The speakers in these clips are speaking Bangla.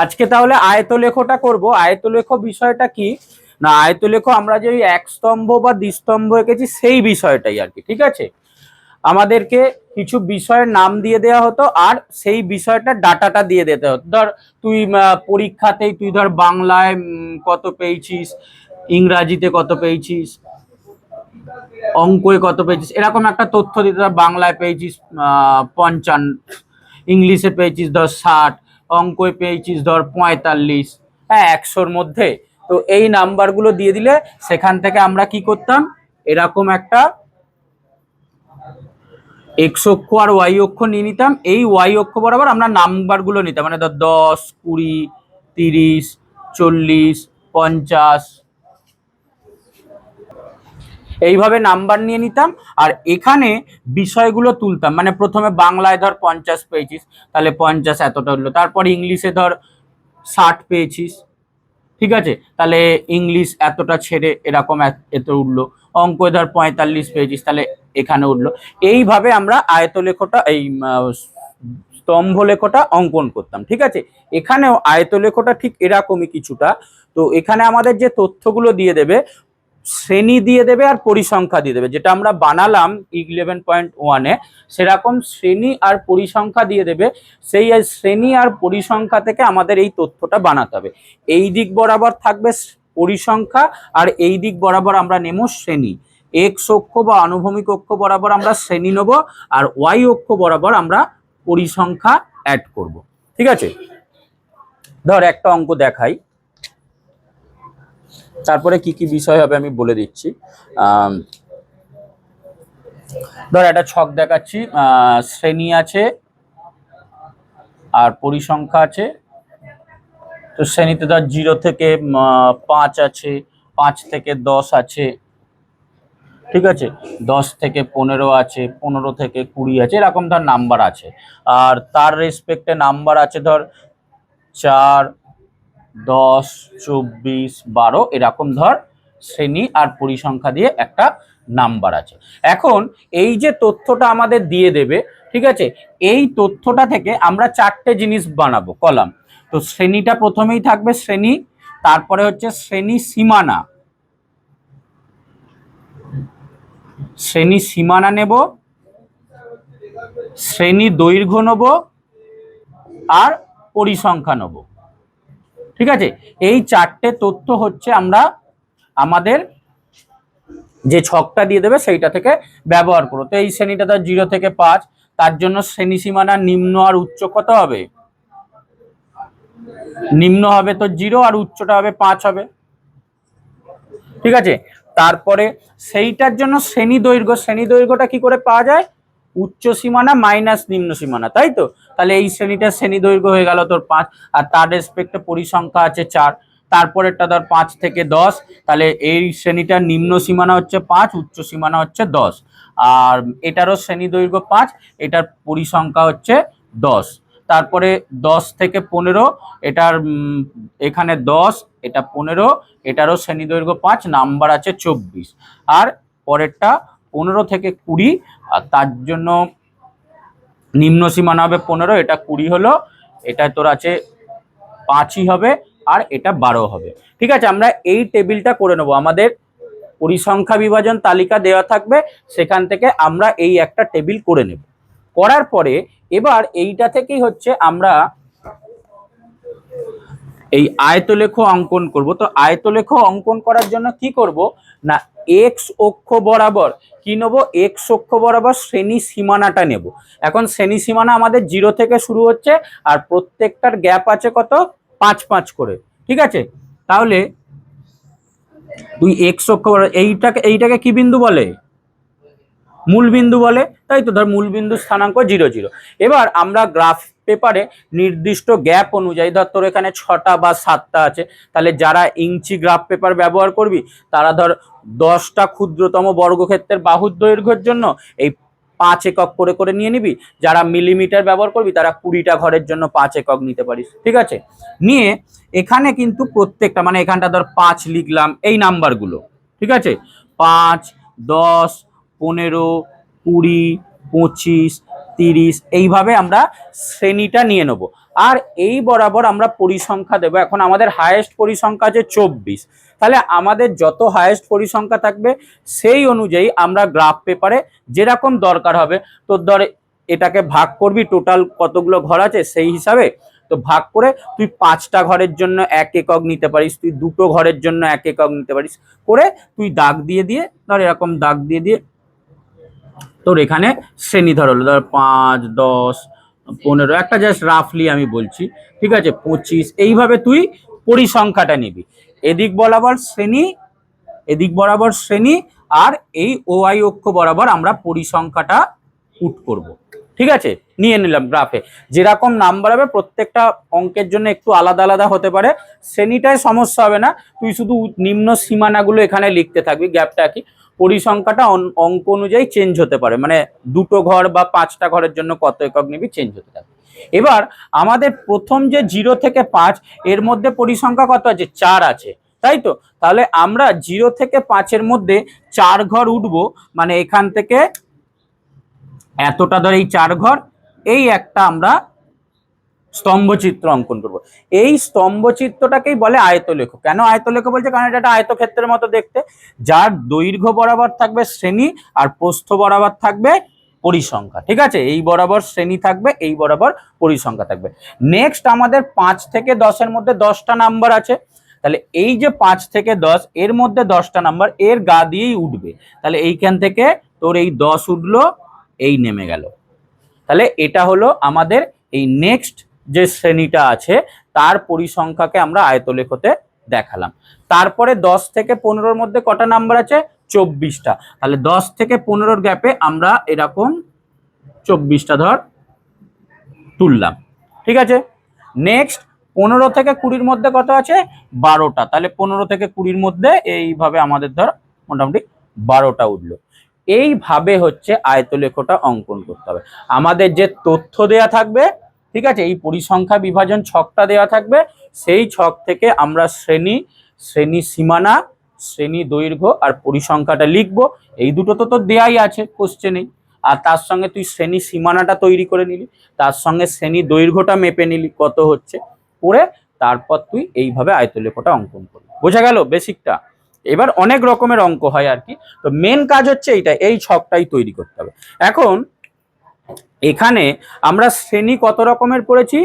আজকে তাহলে আয়তলেখটা করব। আয়তলেখ বিষয়টা কি না, আয়তলেখ আমরা যে এক স্তম্ভ বা দ্বিস্তম্ভ এঁকেছি সেই বিষয়টাই আর কি। ঠিক আছে, আমাদেরকে কিছু বিষয়ের নাম দিয়ে দেওয়া হতো আর সেই বিষয়টা ডাটাটা দিয়ে দিতে হতো। ধর তুই পরীক্ষাতেই তুই ধর বাংলায় কত পেয়েছিস, ইংরাজিতে কত পেয়েছিস, অঙ্কে কত পেয়েছিস, এরকম একটা তথ্য দিতে। ধর বাংলায় পেয়েছিস 55, ইংলিশে পেয়েছিস ধর 60, অঙ্কে পেয়েছিস ধর 45, হ্যাঁ 100-র মধ্যে। তো এই নাম্বারগুলো দিয়ে দিলে সেখান থেকে আমরা কি করতাম, এরকম একটা এক্স অক্ষ আর ওয়াই অক্ষ নিয়ে নিতাম। এই ওয়াই অক্ষ বরাবর আমরা নাম্বারগুলো নিতাম, মানে ধর 10, 20, 30, 40, 50, এইভাবে নাম্বার নিয়ে নিতাম। আর এখানে বিষয়গুলো তুলতাম, মানে প্রথমে বাংলায় ধর 50 পেয়েছিস, তাহলে 50 এতটা হলো। তারপর ইংলিশে ধর 60 পেয়েছিস, ঠিক আছে, তাহলে ইংলিশ এতটা ছেড়ে এরকম এত উঠলো। অঙ্ক ধর 45 পেয়েছিস, তাহলে এখানে উঠলো। এইভাবে আমরা আয়তলেখটা এই স্তম্ভ লেখটা অঙ্কন করতাম। ঠিক আছে, এখানেও আয়তলেখটা ঠিক এরকমই কিছুটা। তো এখানে আমাদের যে তথ্যগুলো দিয়ে দেবে, শ্রেণী দিয়ে দেবে আর পরিসংখ্যা দিয়ে দেবে, যেটা আমরা বানালাম 11.1-এ, সেরকম শ্রেণী আর পরিসংখ্যা দিয়ে দেবে। সেই শ্রেণী আর পরিসংখ্যা থেকে আমাদের এই তথ্যটা বানাতে হবে। এই দিক বরাবর থাকবে পরিসংখ্যা আর এই দিক বরাবর আমরা নেব শ্রেণী। এক্স অক্ষ বা আনুভূমিক অক্ষ বরাবর আমরা শ্রেণী নেব আর ওয়াই অক্ষ বরাবর আমরা পরিসংখ্যা অ্যাড করব। ঠিক আছে, ধর একটা অঙ্ক দেখাই, তারপরে কি কি বিষয় হবে আমি বলে দিচ্ছি। ধর একটা ছক দেখাচ্ছি, শ্রেণী আছে আর পরিসংখ্যা আছে। তো শ্রেণীতে ধর 0 থেকে 5 আছে, 5 থেকে 10 আছে, ঠিক আছে, 10 থেকে 15 আছে, 15 থেকে 20 আছে, এরকম ধর নাম্বার আছে। আর তার রেসপেক্টে নাম্বার আছে ধর 4, 10, 24, 12, এরকম ধর শ্রেণী আর পরিসংখ্যা দিয়ে একটা নাম্বার আছে। এখন এই যে তথ্যটা আমাদের দিয়ে দেবে, ঠিক আছে, এই তথ্যটা থেকে আমরা 4টে জিনিস বানাবো কলাম। তো শ্রেণীটা প্রথমেই থাকবে শ্রেণী, তারপরে হচ্ছে শ্রেণী সীমানা, শ্রেণী সীমানা নেব, শ্রেণী দৈর্ঘ্য নেব আর পরিসংখ্যা নেব। ঠিক আছে, এই 4টে তথ্য হচ্ছে আমরা আমাদের যে ছকটা দিয়ে দেবে সেইটা থেকে ব্যবহার করো। তো এই শ্রেণীটা ধর 0 থেকে 5, তার জন্য শ্রেণী সীমানার নিম্ন আর উচ্চ কত হবে, নিম্ন হবে তো 0 আর উচ্চটা হবে 5 হবে। ঠিক আছে, তারপরে সেইটার জন্য শ্রেণী দৈর্ঘ্য, শ্রেণী দৈর্ঘ্যটা কি করে পাওয়া যায়, উচ্চ সীমানা মাইনাস নিম্ন সীমানা, তাই তো। তাহলে এই শ্রেণীটার শ্রেণী দৈর্ঘ্য হয়ে গেল তোর 5, আর তার রেসপেক্টে পরিসংখ্যা আছে 4, তারপরেরটা ধর 5 থেকে 10, তাহলে এই শ্রেণীটার নিম্ন সীমানা হচ্ছে 5, উচ্চ সীমানা হচ্ছে 10, আর এটারও শ্রেণী দৈর্ঘ্য 5, এটার পরিসংখ্যা হচ্ছে 10। তারপরে 10 থেকে 15, এটার এখানে 10, এটা 15, এটারও শ্রেণী দৈর্ঘ্য 5, নাম্বার আছে 24। আর পরেরটা 15 থেকে 20, আর তার জন্য নিম্ন সীমানা হবে 15, এটা 20 হলো, এটা তোর আছে 5ই হবে, আর এটা 12 হবে। ঠিক আছে, আমরা এই টেবিলটা করে নেবো। আমাদের পরিসংখ্যা বিভাজন তালিকা দেওয়া থাকবে, সেখান থেকে আমরা এই একটা টেবিল করে নেব। করার পরে এবার এইটা থেকেই হচ্ছে আমরা এই আয়তলেখ অঙ্কন করব। তো আয়তলেখ অঙ্কন করার জন্য কি করব না, এক্স অক্ষ বরাবর কি নেব, এক্স অক্ষ বরাবর শ্রেণী সীমানাটা নেব। এখন শ্রেণী সীমানা আমাদের 0 থেকে শুরু হচ্ছে আর প্রত্যেকটার গ্যাপ আছে কত, 5-5 করে। ঠিক আছে, তাহলে তুই এক্স অক্ষ এইটাকে কি বিন্দু বলে, মূল বিন্দু বলে, তাই তো। ধর মূল বিন্দু স্থানাঙ্ক 0, 0। এবার আমরা গ্রাফ পেপারে নির্দিষ্ট গ্যাপ অনুযায়ী, ধর তোর এখানে 6টা বা 7টা আছে, তাহলে যারা ইঞ্চি গ্রাফ পেপার ব্যবহার করবি তারা ধর 10টা ক্ষুদ্রতম বর্গক্ষেত্রের বাহুর দৈর্ঘ্যের জন্য এই 5 একক করে করে নিয়ে নিবি। যারা মিলিমিটার ব্যবহার করবি তারা 20টা ঘরের জন্য 5 একক নিতে পারিস। ঠিক আছে, নিয়ে এখানে কিন্তু প্রত্যেকটা, মানে এখানটা ধর 5 লিখলাম, এই নাম্বারগুলো, ঠিক আছে, 5, 10, 15, 20, 25, 30, এইভাবে আমরা শ্রেণীটা নিয়ে নেব। আর এই বরাবর আমরা পরিসংখ্যা দেবো। এখন আমাদের হায়েস্ট পরিসংখ্যা আছে 24, তাহলে আমাদের যত হায়েস্ট পরিসংখ্যা থাকবে সেই অনুযায়ী আমরা গ্রাফ পেপারে যেরকম দরকার হবে, তোর ধরে এটাকে ভাগ করবি, টোটাল কতগুলো ঘর আছে সেই হিসাবে তো ভাগ করে তুই 5টা ঘরের জন্য 1 একক নিতে পারিস, তুই 2টো ঘরের জন্য 1 একক নিতে পারিস, করে তুই দাগ দিয়ে দিয়ে ধর এরকম দাগ দিয়ে দিয়ে তোর এখানে শ্রেণী ধর হলো, ধর 5, 10, 15, একটা জাস্ট রাফলি আমি বলছি, ঠিক আছে, 25, এইভাবে তুই পরিসংখ্যাটা নিবি। এদিক বরাবর শ্রেণী, এদিক বরাবর শ্রেণী, আর এই ওআই অক্ষ বরাবর আমরা পরিসংখ্যাটা পুট করব। ঠিক আছে, নিয়ে নিলাম গ্রাফে। যেরকম নাম্বার হবে প্রত্যেকটা অঙ্কের জন্য একটু আলাদা আলাদা হতে পারে, শ্রেণীটায় সমস্যা হবে না, তুই শুধু নিম্ন সীমানাগুলো এখানে লিখতে থাকবি, গ্যাপটা কি, পরিসংখ্যাটা অঙ্ক অনুযায়ী চেঞ্জ হতে পারে, মানে 2টো ঘর বা 5টা ঘরের জন্য কত একক নিবি চেঞ্জ হতে থাকবে। এবার আমাদের প্রথম যে 0 থেকে 5 এর মধ্যে পরিসংখ্যা কত আছে, 4 আছে, তাই তো? তাহলে আমরা 0 থেকে 5-এর মধ্যে 4 ঘর উঠবো, মানে এখান থেকে এতটা ধরে এই 4 ঘর, এই একটা আমরা স্তম্ভচিত্র অঙ্কন করব। এই স্তম্ভচিত্রটাকেই বলে আয়তলেখ। কেন আয়তলেখ বলছে, কারণ এটা একটা আয়তক্ষেত্রের মতো দেখতে, যার দৈর্ঘ্য বরাবর থাকবে শ্রেণী আর প্রস্থ বরাবর থাকবে পরিসংখ্যা। ঠিক আছে, এই বরাবর শ্রেণী থাকবে, এই বরাবর পরিসংখ্যা থাকবে। নেক্সট আমাদের 5 থেকে 10-এর মধ্যে 10টা নাম্বার আছে, তাহলে এই যে 5 থেকে 10 এর মধ্যে 10টা নাম্বার এর গা দিয়েই উঠবে, তাহলে এইখান থেকে তোর এই 10 উঠলো, এই নেমে গেল। তাহলে এটা হলো আমাদের এই নেক্সট যে শ্রেণীটা আছে তার পরিসংখ্যাকে আমরা আয়তলেখতে দেখালাম। তারপরে 10 থেকে 15-এর মধ্যে কটা নাম্বার আছে, 24টা, তাহলে 10 থেকে 15-এর গ্যাপে আমরা এরকম 24টা ধর তুললাম। ঠিক আছে, নেক্সট 15 থেকে 20-এর মধ্যে কত আছে, 12টা, তাহলে 15 থেকে 20-এর মধ্যে এইভাবে আমাদের ধর মোটামুটি 12টা উঠলো। এইভাবে হচ্ছে আয়তলেখটা অঙ্কন করতে হবে। আমাদের যে তথ্য দেয়া থাকবে, ঠিক আছে, এই পরিসংখ্যা বিভাজন ছকটা দেওয়া থাকবে, সেই ছক থেকে আমরা শ্রেণী, শ্রেণী সীমানা, শ্রেণী দৈর্ঘ্য আর পরিসংখ্যাটা লিখবো। এই দুটো তো তোর দেয়াই আছে কোশ্চেনেই, আর তার সঙ্গে তুই শ্রেণী সীমানাটা তৈরি করে নিলি, তার সঙ্গে শ্রেণী দৈর্ঘ্যটা মেপে নিলি কত হচ্ছে, করে তারপর তুই এইভাবে আয়তলেখটা অঙ্কন করবি। বোঝা গেল বেসিকটা? এবার অনেক রকমের অঙ্ক হয় আর কি, তো মেন কাজ হচ্ছে এইটা, এই ছকটাই তৈরি করতে হবে। এখন এখানে আমরা শ্রেণী কত রকমের পড়েছি,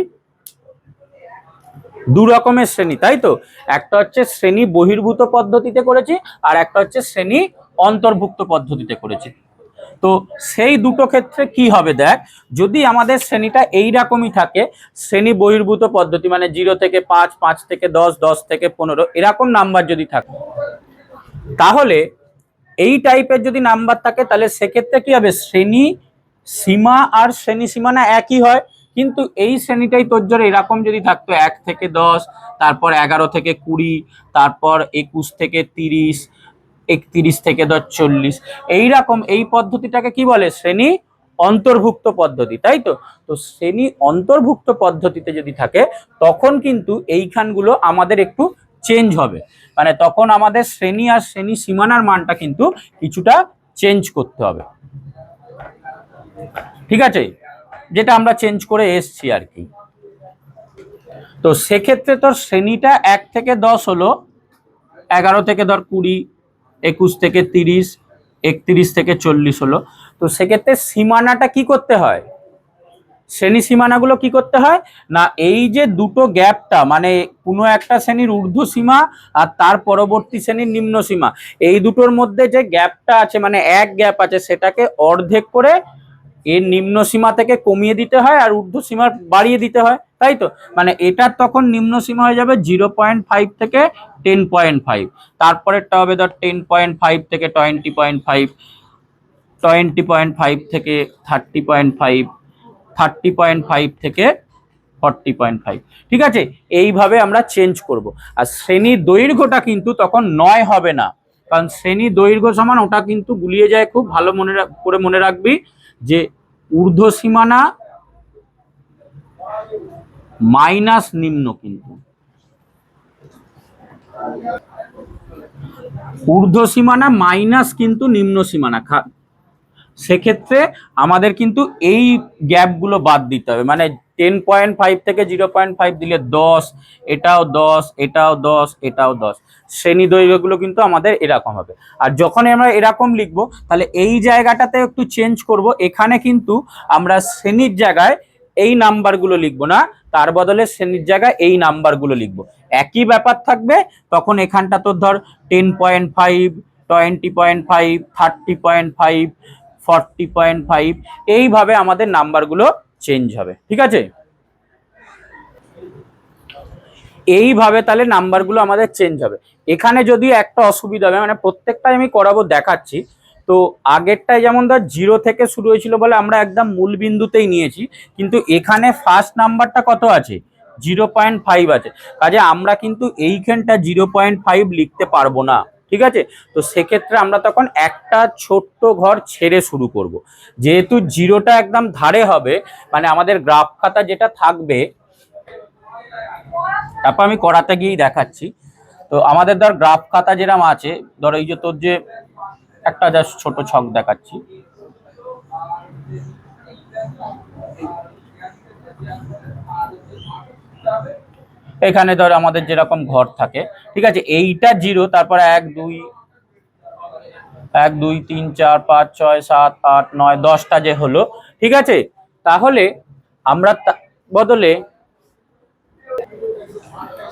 2 রকমের শ্রেণী, তাই তো? একটা হচ্ছে শ্রেণী বহির্ভূত পদ্ধতিতে করেছি, আর একটা হচ্ছে শ্রেণী অন্তর্ভুক্ত পদ্ধতিতে করেছি। তো সেই দুটো ক্ষেত্রে কি হবে দেখ, যদি আমাদের শ্রেণীটা এইরকমই থাকে, শ্রেণী বহির্ভূত পদ্ধতি মানে 0 থেকে 5, 5 থেকে 10, 10 থেকে 15 এরকম নাম্বার যদি থাকে, তাহলে এই টাইপের যদি নাম্বার থাকে তাহলে সেক্ষেত্রে কি হবে, শ্রেণী সীমা আর শ্রেণী সীমানা একই হয়, কিন্তু এই শ্রেণীটাই তোর জন্য এরকম যদি থাকতো 1 থেকে 10, তারপর 11 থেকে 20, তারপর 21 থেকে 30, 31 থেকে 40, এইরকম এই পদ্ধতিটাকে কি বলে, শ্রেণী অন্তর্ভুক্ত পদ্ধতি, তাই তো? তো শ্রেণী অন্তর্ভুক্ত পদ্ধতিতে যদি থাকে তখন কিন্তু এইখানগুলো আমাদের একটু চেঞ্জ হবে, মানে তখন আমাদের শ্রেণী আর শ্রেণী সীমানার মানটা কিন্তু কিছুটা চেঞ্জ করতে হবে। ঠিক আছে, যেটা আমরা চেঞ্জ করে এসছি আর কি। তো সেক্ষেত্রে তোর শ্রেণীটা 1 থেকে 10 হলো, 11 থেকে ধর 20, 21 থেকে 30, 31 থেকে 40 হলো। তো সেক্ষেত্রে সীমানাটা কি করতে হয়, শ্রেণী সীমানাগুলো কি করতে হয় না, এই যে দুটো গ্যাপটা মানে কোনো একটা শ্রেণীর ঊর্ধ্ব সীমা আর তার পরবর্তী শ্রেণীর নিম্ন সীমা, এই দুটোর মধ্যে যে গ্যাপটা আছে মানে এক গ্যাপ আছে, সেটাকে অর্ধেক করে এর নিম্ন সীমা থেকে কমিয়ে দিতে হয় আর ঊর্ধ্ব সীমা বাড়িয়ে দিতে হয়, তাই তো? মানে এটার তখন নিম্ন সীমা হয়ে যাবে 0.5 থেকে 10.5, তারপরেরটা হবে ধর 10.5 থেকে 20.5, 20.5 থেকে 30.5, 30.5 থেকে 40.5। ঠিক আছে, এইভাবে আমরা চেঞ্জ করব। আর শ্রেণীর দৈর্ঘ্যটা কিন্তু তখন 9 হবে না, কারণ শ্রেণী দৈর্ঘ্য সমান ওটা কিন্তু গুলিয়ে যায়, খুব ভালো করে মনে রাখবি যে ঊর্ধ্ব সীমানা মাইনাস নিম্ন, কিন্তু ঊর্ধ্ব সীমানা মাইনাস কিন্তু নিম্ন সীমানা, সেক্ষেত্রে আমাদের কিন্তু এই গ্যাপগুলো বাদ দিতে হবে, মানে 10.5 থেকে 0.5 দিলে 10, এটাও 10, এটাও 10, এটাও 10। শ্রেণী দৈর্ঘ্যগুলো কিন্তু আমাদের এরকম হবে। আর যখন আমরা এরকম লিখবো তাহলে এই জায়গাটাতে একটু চেঞ্জ করব, এখানে কিন্তু আমরা শ্রেণীর জায়গায় এই নাম্বারগুলো লিখবো না, তার বদলে শ্রেণীর জায়গায় এই নাম্বারগুলো লিখবো। একই ব্যাপার থাকবে, তখন এখানটা তো ধর 10.5, 20.5, 30.5, 40.5, এইভাবে আমাদের নাম্বারগুলো চেঞ্জ হবে। ঠিক আছে, এইভাবে তাহলে নাম্বারগুলো আমাদের চেঞ্জ হবে। এখানে যদি একটা অসুবিধা হবে, মানে প্রত্যেকটাই আমি করাবো দেখাচ্ছি। তো আগেরটাই যেমন ধর 0 থেকে শুরু হয়েছিল বলে আমরা একদম মূল বিন্দুতেই নিয়েছি, কিন্তু এখানে ফার্স্ট নাম্বারটা কত আছে, 0.5 আছে। কাজে আমরা কিন্তু এইখানটা 0.5 লিখতে পারবো না। ঠিক আছে, তো সেক্ষেত্রে আমরা তখন একটা ছোট্ট ঘর ছেড়ে শুরু করব। যেহেতু 0টা একদম ধারে হবে, মানে আমাদের গ্রাফ খাতা যেটা থাকবে, তারপর আমি করাতে গিয়েই দেখাচ্ছি। তো আমাদের ধর গ্রাফ খাতা যেরকম আছে, ধর এই যে তোর যে একটা জাস্ট ছোট ছক দেখাচ্ছি, এখানে ধর আমাদের যেরকম ঘর থাকে, ঠিক আছে, এইটা 0, তারপর 1 2 3 4 5 6 7 8 9 10টা যে হলো। ঠিক আছে, তাহলে আমরা বদলে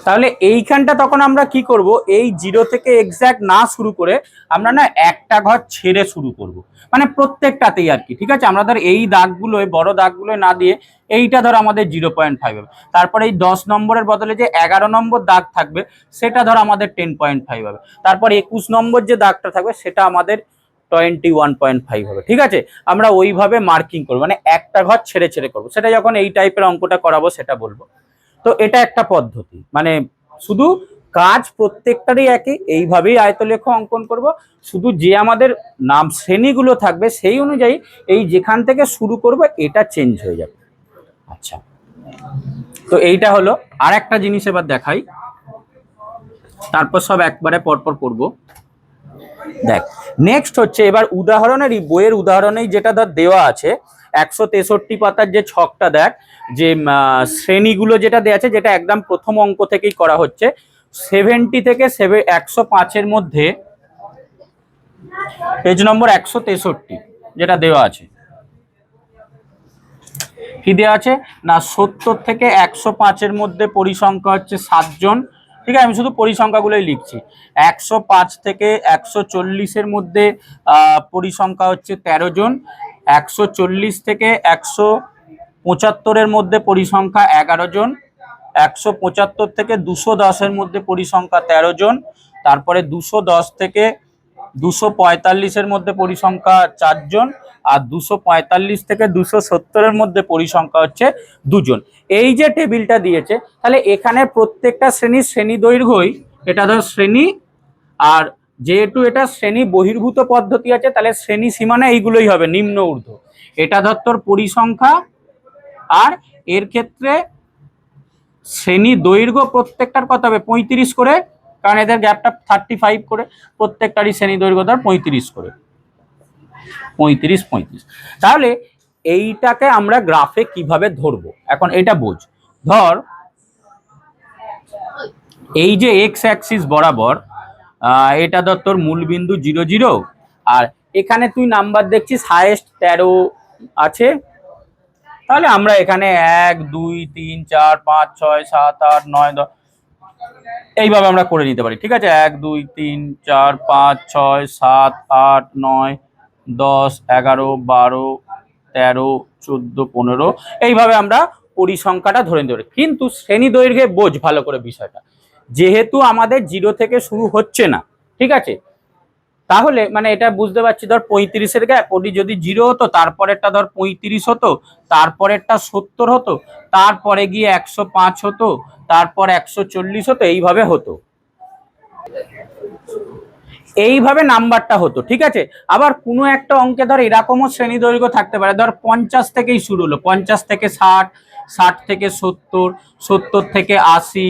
তাহলে এইখানটা তখন আমরা কি করব, এই 0 থেকে এক্স্যাক্ট না শুরু করে আমরা না একটা ঘর ছেড়ে শুরু করব, মানে প্রত্যেকটাতেই আর কি। ঠিক আছে, আমরা ধর এই দাগগুলো, বড় দাগগুলো না দিয়ে এইটা ধর আমাদের 0.5 হবে, তারপরে এই 10 নম্বরের বদলে যে 11 নম্বর দাগ থাকবে সেটা ধর আমাদের 10.5 হবে, তারপর 21 নম্বর যে দাগটা থাকবে সেটা আমাদের 21.5 হবে। ঠিক আছে, আমরা ওইভাবে মার্কিং করবো, মানে একটা ঘর ছেড়ে ছেড়ে করবো। সেটা যখন এই টাইপের অঙ্কটা করাবো সেটা বলবো। তো এটা একটা পদ্ধতি, মানে শুধু কাজ প্রত্যেকটারই একই, এইভাবেই আয়তলেখ অঙ্কন করব, শুধু যে আমাদের নাম শ্রেণীগুলো থাকবে সেই অনুযায়ী এই যেখান থেকে শুরু করব এটা চেঞ্জ হয়ে যাবে। আচ্ছা, তো এইটা হলো। আর একটা জিনিস এবার দেখাই, তারপর সব একবারে পরপর করব। দেখ, নেক্সট হচ্ছে এবার উদাহরণেরই বইয়ের উদাহরণেই যেটা ধর দেওয়া আছে 163 পাতার যে ছকটা, দেখ যে শ্রেণীগুলো যেটা দেওয়া আছে, যেটা একদম প্রথম অঙ্ক থেকেই করা হচ্ছে, 70 থেকে 105-এর মধ্যে পেজ নম্বর 163 যেটা দেওয়া আছে, কি দেওয়া আছে না, 70 থেকে 105-এর মধ্যে পরিসংখ্যা হচ্ছে 7 জন। ঠিক আছে, আমি শুধু পরিসংখ্যাগুলোই লিখছি। 105 থেকে 140-এর মধ্যে পরিসংখ্যা হচ্ছে 13 জন। 140 থেকে 175-এর মধ্যে পরিসংখ্যা 11 জন। 175 থেকে 210-এর মধ্যে পরিসংখ্যা 13 জন। তারপরে 210 থেকে 245-এর মধ্যে পরিসংখ্যা 4 জন। আর 245 থেকে 270-এর মধ্যে পরিসংখ্যা হচ্ছে 2 জন। এই যে টেবিলটা দিয়েছে, তাহলে এখানে প্রত্যেকটা শ্রেণী দৈর্ঘ্যই, এটা ধর শ্রেণী, আর যেহেতু এটা শ্রেণী বহির্ভূত পদ্ধতি আছে, তাহলে শ্রেণী সীমানা এইগুলোই হবে, নিম্ন ঊর্ধ্ব। এটা ধর তোর পরিসংখ্যা, আর এর ক্ষেত্রে শ্রেণী দৈর্ঘ্য প্রত্যেকটার কত হবে 35 করে, কারণ এদের গ্যাপটা 35 করে, প্রত্যেকটারই শ্রেণী দৈর্ঘ্য ধর 35 করে, 35। তাহলে এইটাকে আমরা গ্রাফে কিভাবে ধরবো, এখন এটা বোঝ। ধর এই যে এক্স অ্যাক্সিস বরাবর, এটা ধর তোর মূল বিন্দু 0 0, আর এখানে তুই নাম্বার দেখছিস হাইয়েস্ট 13 আছে, তাহলে আমরা এখানে 1 2 3 4 5 6 7 8 9 10 এইভাবে আমরা করে নিতে পারি। ঠিক আছে, 1 2 3 4 5 6 7 8 9 10 11 12 13 14 15 এইভাবে আমরা পরিসংখ্যাটা ধরে নিতে পারি। কিন্তু শ্রেণী দৈর্ঘ্যে বোঝ ভালো করে বিষয়টা, যেহেতু আমাদের 0 থেকে শুরু হচ্ছে না, ঠিক আছে, তাহলে মানে এটা বুঝতে পারছি, ধর 35-এর গ্যাপ, ওটি যদি 0 হতো, তারপরেরটা ধর 35 হতো, তারপরেরটা 70 হতো, তারপরে গিয়ে 105 হতো, তারপর 140 হতো, এইভাবে হতো, এইভাবে নাম্বারটা হতো। ঠিক আছে, আবার কোনো একটা অঙ্কে ধর এরকমও শ্রেণী দৈর্ঘ্য থাকতে পারে, ধর 50 থেকেই শুরু হলো, 50 থেকে 60, 60 থেকে 70, 70 থেকে 80,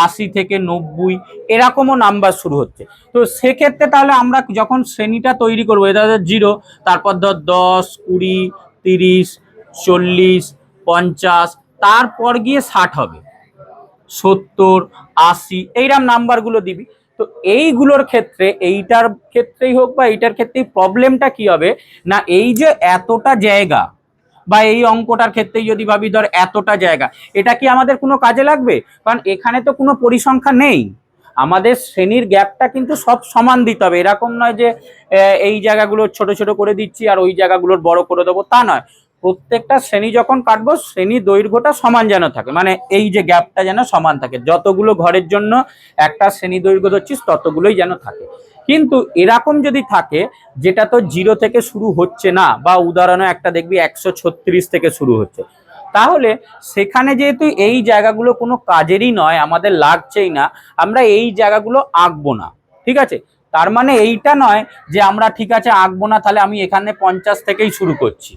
80 থেকে 90, এরকমও নাম্বার শুরু হচ্ছে। তো সেক্ষেত্রে তাহলে আমরা যখন শ্রেণীটা তৈরি করবো, এটা ধর 0, তারপর ধর 10 20 30 40 50 তারপর গিয়ে 60 হবে, 70, 80 এইরকম নাম্বারগুলো দিবি। তো এইগুলোর ক্ষেত্রে, এইটার ক্ষেত্রেই হোক বা এইটার ক্ষেত্রেই প্রবলেমটা কি হবে না, এই যে এতটা জায়গা বা এই অঙ্কটার ক্ষেত্রেই যদি ভাবি ধর এতটা জায়গা, এটা কি আমাদের কোনো কাজে লাগবে? কারণ এখানে তো কোনো পরিসংখ্যা নেই। আমাদের শ্রেণীর গ্যাপটা কিন্তু সব সমান দিতে হবে, এরকম নয় যে এই জায়গাগুলো ছোট ছোট করে দিচ্ছি আর ওই জায়গাগুলোর বড় করে দেবো, তা নয়। প্রত্যেকটা শ্রেণী যখন কাটবো শ্রেণী দৈর্ঘ্যটা সমান যেন থাকে, মানে এই যে গ্যাপটা যেন সমান থাকে, যতগুলো ঘরের জন্য একটা শ্রেণী দৈর্ঘ্য ধরছিস ততগুলোই যেন থাকে। কিন্তু এরকম যদি থাকে যেটা তো 0 থেকে শুরু হচ্ছে না, বা উদাহরণে একটা দেখবি 136 থেকে শুরু হচ্ছে, তাহলে সেখানে যেহেতু এই জায়গাগুলো কোনো কাজেরই নয়, আমাদের লাগছেই না, আমরা এই জায়গাগুলো আঁকবো না। ঠিক আছে, তার মানে এইটা নয় যে আমরা ঠিক আছে আঁকবো না, তাহলে আমি এখানে 50 থেকেই শুরু করছি।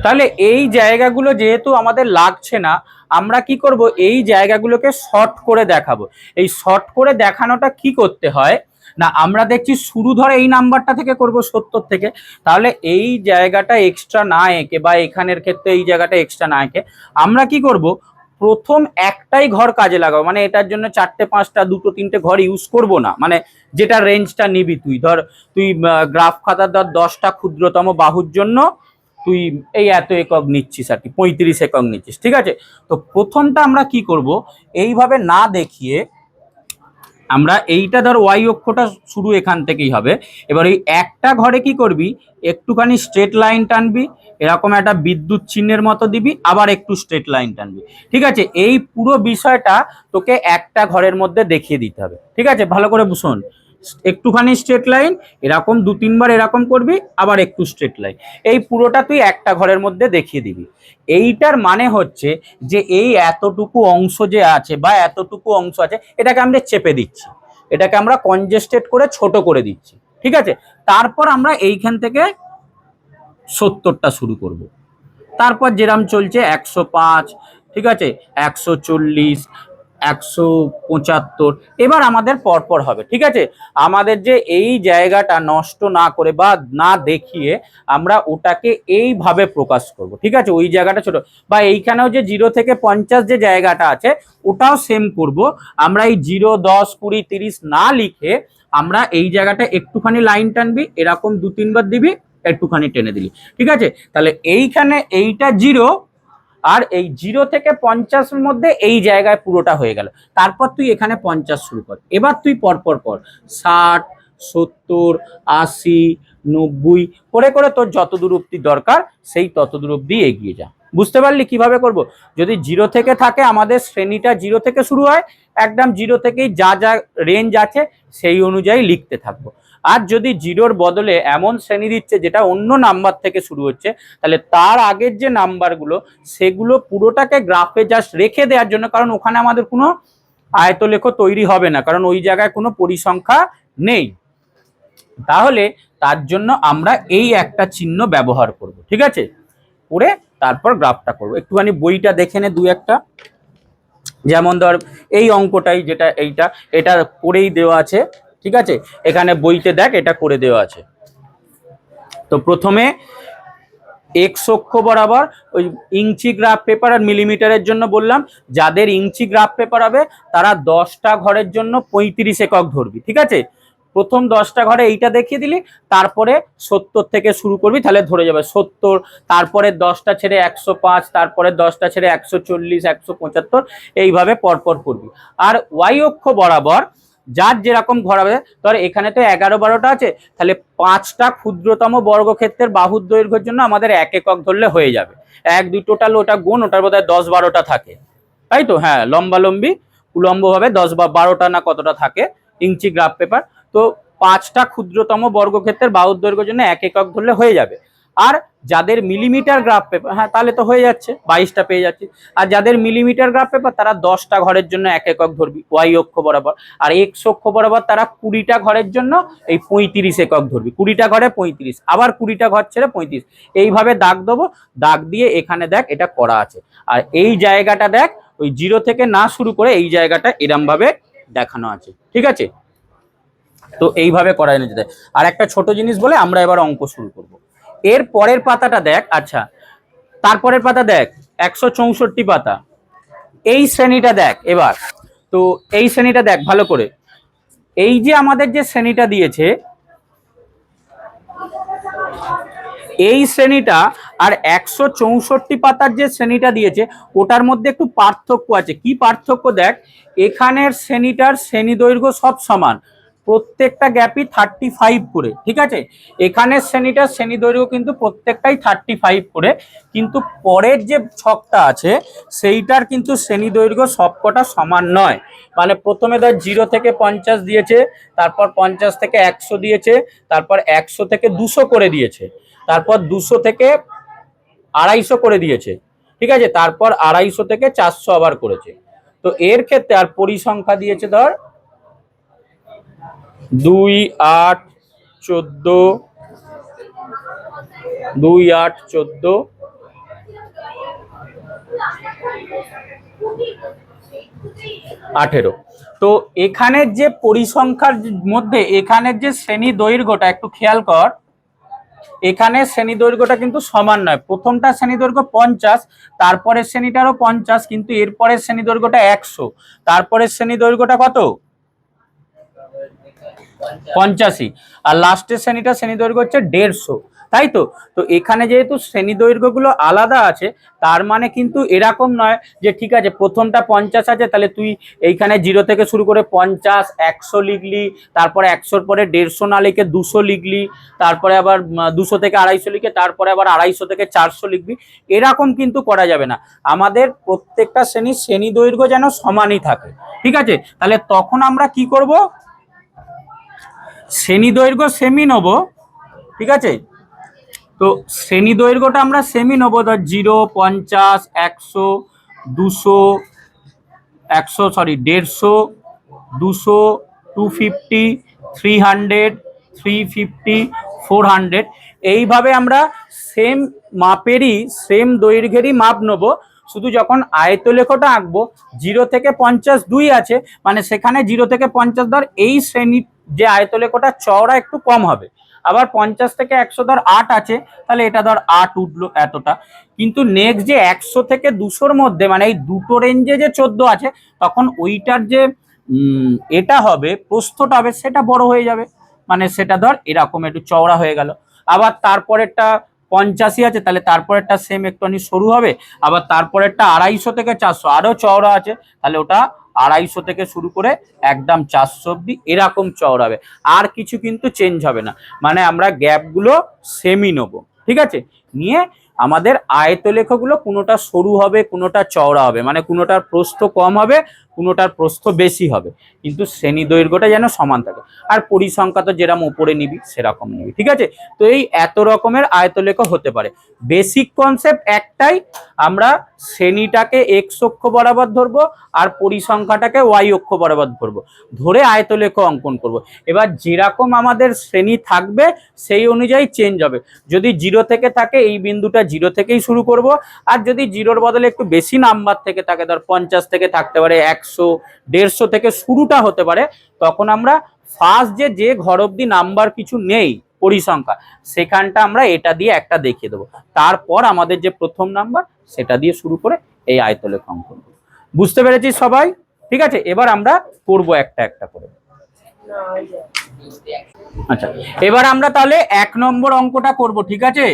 তাহলে এই জায়গাগুলো যেহেতু আমাদের লাগছে না, আমরা কি করব, এই জায়গাগুলোকে শর্ট করে দেখাবো। এই শর্ট করে দেখানোটা কি করতে হয় না, আমরা দেখছি শুরু ধরে এই নাম্বারটা থেকে করব 70 থেকে, তাহলে এই জায়গাটা এক্সট্রা না এঁকে বা এখানের ক্ষেত্রে এই জায়গাটা এক্সট্রা না এঁকে আমরা কি করব, প্রথম একটাই ঘর কাজে লাগাবো। মানে এটার জন্য 4টে 5টা 2টো 3টে ঘর ইউজ করব না, মানে যেটা রেঞ্জটা নিবি তুই, ধর তুই গ্রাফ খাতার ধর 10টা ক্ষুদ্রতম বাহুর জন্য তুই এই এত একক নিচ্ছিস আর কি, 35 একক নিচ্ছিস। ঠিক আছে, তো প্রথমটা আমরা কি করব, এইভাবে না দেখিয়ে আমরা এইটা ধর ওয়াই অক্ষটা শুরু এখান থেকেই হবে। এবার এই একটা ঘরে কি করবি, একটুখানি স্ট্রেট লাইন টানবি, এরকম একটা বিদ্যুৎ চিহ্নের মতো দিবি, আবার একটু স্ট্রেট লাইন টানবি। ঠিক আছে, এই পুরো বিষয়টা তোকে একটা ঘরের মধ্যে দেখিয়ে দিতে হবে। ঠিক আছে, ভালো করে শোন, একটুখানি স্ট্রেট লাইন, এরকম 2-3 বার এরকম করবি, আবার একটু স্ট্রেট লাইন, এই পুরোটা তুই একটা ঘরের মধ্যে দেখিয়ে দিবি। এইটার মানে হচ্ছে যে এই এতটুকু অংশ যে আছে বা এতটুকু অংশ আছে, এটাকে আমরা চেপে দিচ্ছি, এটাকে আমরা কনজেস্টেড করে ছোট করে দিচ্ছি। ঠিক আছে, তারপর আমরা এইখান থেকে 70টা শুরু করব, তারপর যেরাম চলছে 105, ঠিক আছে, 140, 175, এবার আমাদের পরপর হবে। ঠিক আছে, আমাদের যে এই জায়গাটা নষ্ট না করে বা না দেখিয়ে আমরা ওটাকে এইভাবে প্রকাশ করব। ঠিক আছে, ওই জায়গাটা ছোট, বা এইখানেও যে 0 থেকে 50 যে জায়গাটা আছে ওটাও সেম করব। আমরা এই 0, 10, 20, 30 না লিখে আমরা এই জায়গাটা একটুখানি লাইন টানবি, এরকম 2-3 বার দিবি, একটুখানি টেনে দিলি। ঠিক আছে, তাহলে এইখানে এইটা 0 আর এই 0 থেকে 50 মধ্যে এই জায়গায় পুরোটা হয়ে গেল। তারপর তুই এখানে 50 শুরু কর, এবার তুই পরপর পর 60, 70, 80, 90 করে করে তোর যত দূর অব্দি দরকার সেই তত দূর অব্দি এগিয়ে যা। বুঝতে পারলি কিভাবে করব? যদি 0 থেকে থাকে, আমাদের শ্রেণীটা 0 থেকে শুরু হয়, একদম 0 থেকেই যা যা রেঞ্জ আছে সেই অনুযায়ী লিখতে থাকবো। আর যদি 0-র বদলে এমন শ্রেণী দিচ্ছে যেটা অন্য নাম্বার থেকে শুরু হচ্ছে, তাহলে তার আগের যে নাম্বারগুলো সেগুলো পুরোটাকে গ্রাফে জাস্ট রেখে দেওয়ার জন্য, কারণ ওখানে আমাদের কোনো আয়তলেখ তৈরি হবে না, কারণ ওই জায়গায় কোনো পরিসংখ্যা নেই, তাহলে তার জন্য আমরা এই একটা চিহ্ন ব্যবহার করব। ঠিক আছে, করে তারপর গ্রাফটা করব। একটুখানি বইটা দেখে নে 2-1টা, যেমন ধর এই অঙ্কটাই, যেটা এইটা, এটা করেই দেওয়া আছে। ঠিক আছে, এখানে বইতে দেখ এটা করে দেওয়া আছে। তো প্রথমে এক্স অক্ষ বরাবর ওই ইঞ্চি গ্রাফ পেপার আর মিলিমিটারের জন্য বললাম, যাদের ইঞ্চি গ্রাফ পেপার হবে তারা 10টা ঘরের জন্য 35 একক ধরবি। ঠিক আছে, প্রথম 10টা ঘরে এইটা দেখিয়ে দিলি, তারপরে 70 থেকে শুরু করবি, তাহলে ধরে যাবে 70, তারপরে 10টা ছেড়ে 105, তারপরে 10টা ছেড়ে 140, 175, এইভাবে পরপর করবি। আর ওয়াই অক্ষ বরাবর যার যেরকম ঘর হবে, ধর এখানে তো 11-12টা আছে, তাহলে 5টা ক্ষুদ্রতম বর্গক্ষেত্রের বাহুর দৈর্ঘ্যের জন্য আমাদের 1 একক ধরলে হয়ে যাবে। 1, 2 টোটাল ওটা গুণ, ওটার বোধহয় 10-12টা থাকে, তাই তো? হ্যাঁ, লম্বালম্বি উলম্ব ভাবে 10 বা 12টা না কতটা থাকে ইঞ্চি গ্রাফ পেপার। তো 5টা ক্ষুদ্রতম বর্গক্ষেত্রের বাহুর দৈর্ঘ্যের জন্য 1 একক ধরলে হয়ে যাবে। আর যাদের মিলিমিটার গ্রাফ পেপার, হ্যাঁ তাহলে তো হয়ে যাচ্ছে, 22টা পেয়ে যাচ্ছি। আর যাদের মিলিমিটার গ্রাফ পেপার তারা 10টা ঘরের জন্য 1 একক ধরবি ওয়াই অক্ষ বরাবর, আর এক্স অক্ষ বরাবর তারা 20টা ঘরের জন্য এই 35 একক ধরবি, 20টা ঘরে 35, আবার 20টা ঘর ছেড়ে 35, এইভাবে দাগ দেবো। দাগ দিয়ে এখানে দেখ এটা করা আছে, আর এই জায়গাটা দেখ ওই 0 থেকে না শুরু করে এই জায়গাটা এরম ভাবে দেখানো আছে। ঠিক আছে, তো এইভাবে করা যেতে। আর একটা ছোট জিনিস বলে আমরা এবার অঙ্ক শুরু করব। এর পরের পাতাটা দেখ। আচ্ছা, তারপরের পাতা দেখ 164 পাতা, এই শ্রেণীটা দেখ। এবার তো এই শ্রেণীটা দেখ ভালো করে, এই যে আমাদের যে শ্রেণীটা দিয়েছে, এই শ্রেণীটা আর 164 পাতার যে শ্রেণীটা দিয়েছে ওটার মধ্যে একটু পার্থক্য আছে। কি পার্থক্য দেখ, এখানের শ্রেণীটার শ্রেণী দৈর্ঘ্য সব সমান, প্রত্যেকটা গ্যাপই 35 করে, ঠিক আছে। এখানের শ্রেণীটার শ্রেণী দৈর্ঘ্য কিন্তু প্রত্যেকটাই 35 করে, কিন্তু পরের যে ছকটা আছে সেইটার কিন্তু শ্রেণী দৈর্ঘ্য সবকটা সমান নয়। মানে প্রথমে ধর 0 থেকে 50 দিয়েছে, তারপর 50 থেকে 100 দিয়েছে, তারপর 100 থেকে 200 করে দিয়েছে, তারপর 200 থেকে 250 করে দিয়েছে, ঠিক আছে, তারপর 250 থেকে 400 আবার করেছে। তো এর ক্ষেত্রে আর পরিসংখ্যা দিয়েছে ধর 2 8 14, 2 8 14, 18। তো এখানের যে পরিসংখ্যার মধ্যে এখানের যে শ্রেণী দৈর্ঘ্যটা একটু খেয়াল কর, এখানে শ্রেণী দৈর্ঘ্যটা কিন্তু সমান নয়। প্রথমটা শ্রেণী দৈর্ঘ্য 50, তারপরের শ্রেণীটারও 50, কিন্তু এরপরের শ্রেণী দৈর্ঘ্যটা 100, তারপরের শ্রেণী দৈর্ঘ্যটা কত 85, আর লাস্টের শ্রেণী দৈর্ঘ্য হচ্ছে 150, তাই তো। তো এখানে যেহেতু শ্রেণী দৈর্ঘ্যগুলো আলাদা আছে, তার মানে কিন্তু এরকম নয় যে ঠিক আছে প্রথমটা 50 আছে তাহলে তুই এইখানে 0 থেকে শুরু করে 50 100 লিখলি, তারপরে 100-র পরে 150 না লিখে 200 লিখলি, তারপরে আবার 200 থেকে 250 লিখে তারপরে আবার 250 থেকে 400 লিখবি, এরকম কিন্তু করা যাবে না। আমাদের প্রত্যেকটা শ্রেণী দৈর্ঘ্য যেন সমানই থাকে, ঠিক আছে। তাহলে তখন আমরা কি করব, শ্রেণী দৈর্ঘ্য সেমি নেব, ঠিক আছে। তো শ্রেণী দৈর্ঘ্যটা আমরা সেমি নেব, ধর 0 50 100 200 150 200 250 300 350 400, এইভাবে আমরা সেম মাপেরই সেম দৈর্ঘ্যেরই মাপ নেব। শুধু যখন আয়তলেখটা আঁকবো 0 থেকে 50 2 আছে, মানে সেখানে 0 থেকে 50 ধর এই শ্রেণী যে আয়তলেখটা চওড়া একটু কম হবে। আবার 50 থেকে 100 ধর 8 আছে, তাহলে এটা ধর 8 উঠলো এতটা। কিন্তু নেক্সট যে 100 থেকে 200-র মধ্যে মানে এই দুটো রেঞ্জে যে 14 আছে, তখন ওইটার যে এটা হবে প্রস্থটা হবে সেটা বড় হয়ে যাবে, মানে সেটা ধর এরকম একটু চওড়া হয়ে গেল। আবার তারপরেরটা 85 আছে, তাহলে তারপরেরটা সেম একটুখানি সরু হবে। আবার তারপরেরটা 250 থেকে 400 আরো চওড়া আছে, তাহলে ওটা 250 থেকে শুরু করে একদম 400 অব্দি এরকম চওড়া হবে। আর কিছু কিন্তু চেঞ্জ হবে না, মানে আমরা গ্যাপগুলো সেমই নেবো, ঠিক আছে। নিয়ে আমাদের আয়তলেখগুলো কোনোটা সরু হবে কোনোটা চওড়া হবে, মানে কোনোটার প্রস্থ কম হবে কোনোটার প্রস্থ বেশি হবে, কিন্তু শ্রেণী দৈর্ঘ্যটা যেন সমান থাকে। আর পরিসংখ্যা তো যেরকম উপরে নিবি সেরকম নিবি, ঠিক আছে। তো এই এত রকমের আয়তলেখ হতে পারে। বেসিক কনসেপ্ট একটাই, আমরা শ্রেণীটাকে এক্স অক্ষ বরাবর ধরবো আর পরিসংখ্যাটাকে ওয়াই অক্ষ বরাবর ধরবো, ধরে আয়তলেখ অঙ্কন করব। এবার যেরকম আমাদের শ্রেণী থাকবে সেই অনুযায়ী চেঞ্জ হবে। যদি 0 থেকে থাকে এই বিন্দুটা 0 থেকেই শুরু করব, আর যদি 0-র বদলে একটু বেশি নাম্বার থেকে থাকে, ধর 50 থেকে থাকতে পারে 100 150 থেকে শুরুটা হতে পারে, তখন আমরা ফার্স্ট যে ঘর অবধি নাম্বার কিছু নেই পরিসংখ্যা, সেখানটা আমরা এটা দিয়ে একটা দেখিয়ে দেবো, তারপর আমাদের যে প্রথম নাম্বার সেটা দিয়ে শুরু করে এই আয়তলেখ অঙ্কন করব। বুঝতে পেরেছি সবাই? ঠিক আছে, এবার আমরা করব একটা একটা করে। আচ্ছা, এবার আমরা তাহলে 1 নম্বর অঙ্কটা করব, ঠিক আছে।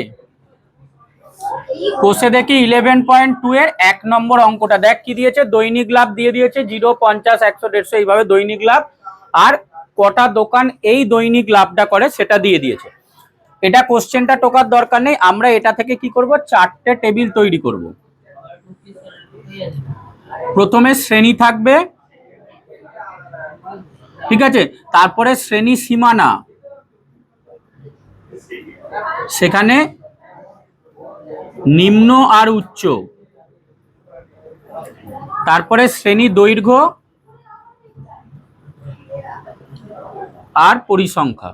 কোষে দেখি 11.2 এর 1 নম্বর অঙ্কটা দেখ কি দিয়েছে, দৈনিক লাভ দিয়ে দিয়েছে 0 50 100 150 এইভাবে দৈনিক লাভ, আর কটা দোকান এই দৈনিক লাভটা করে সেটা দিয়ে দিয়েছে। এটা কোশ্চেনটা টোকার দরকার নেই, আমরা এটা থেকে কি করব, 4টে টেবিল তৈরি করব। প্রথমে শ্রেণী থাকবে, ঠিক আছে, তারপরে শ্রেণী সীমানা, সেখানে নিম্ন আর উচ্চ, তারপরে শ্রেণী দৈর্ঘ্য আর পরিসংখ্যা।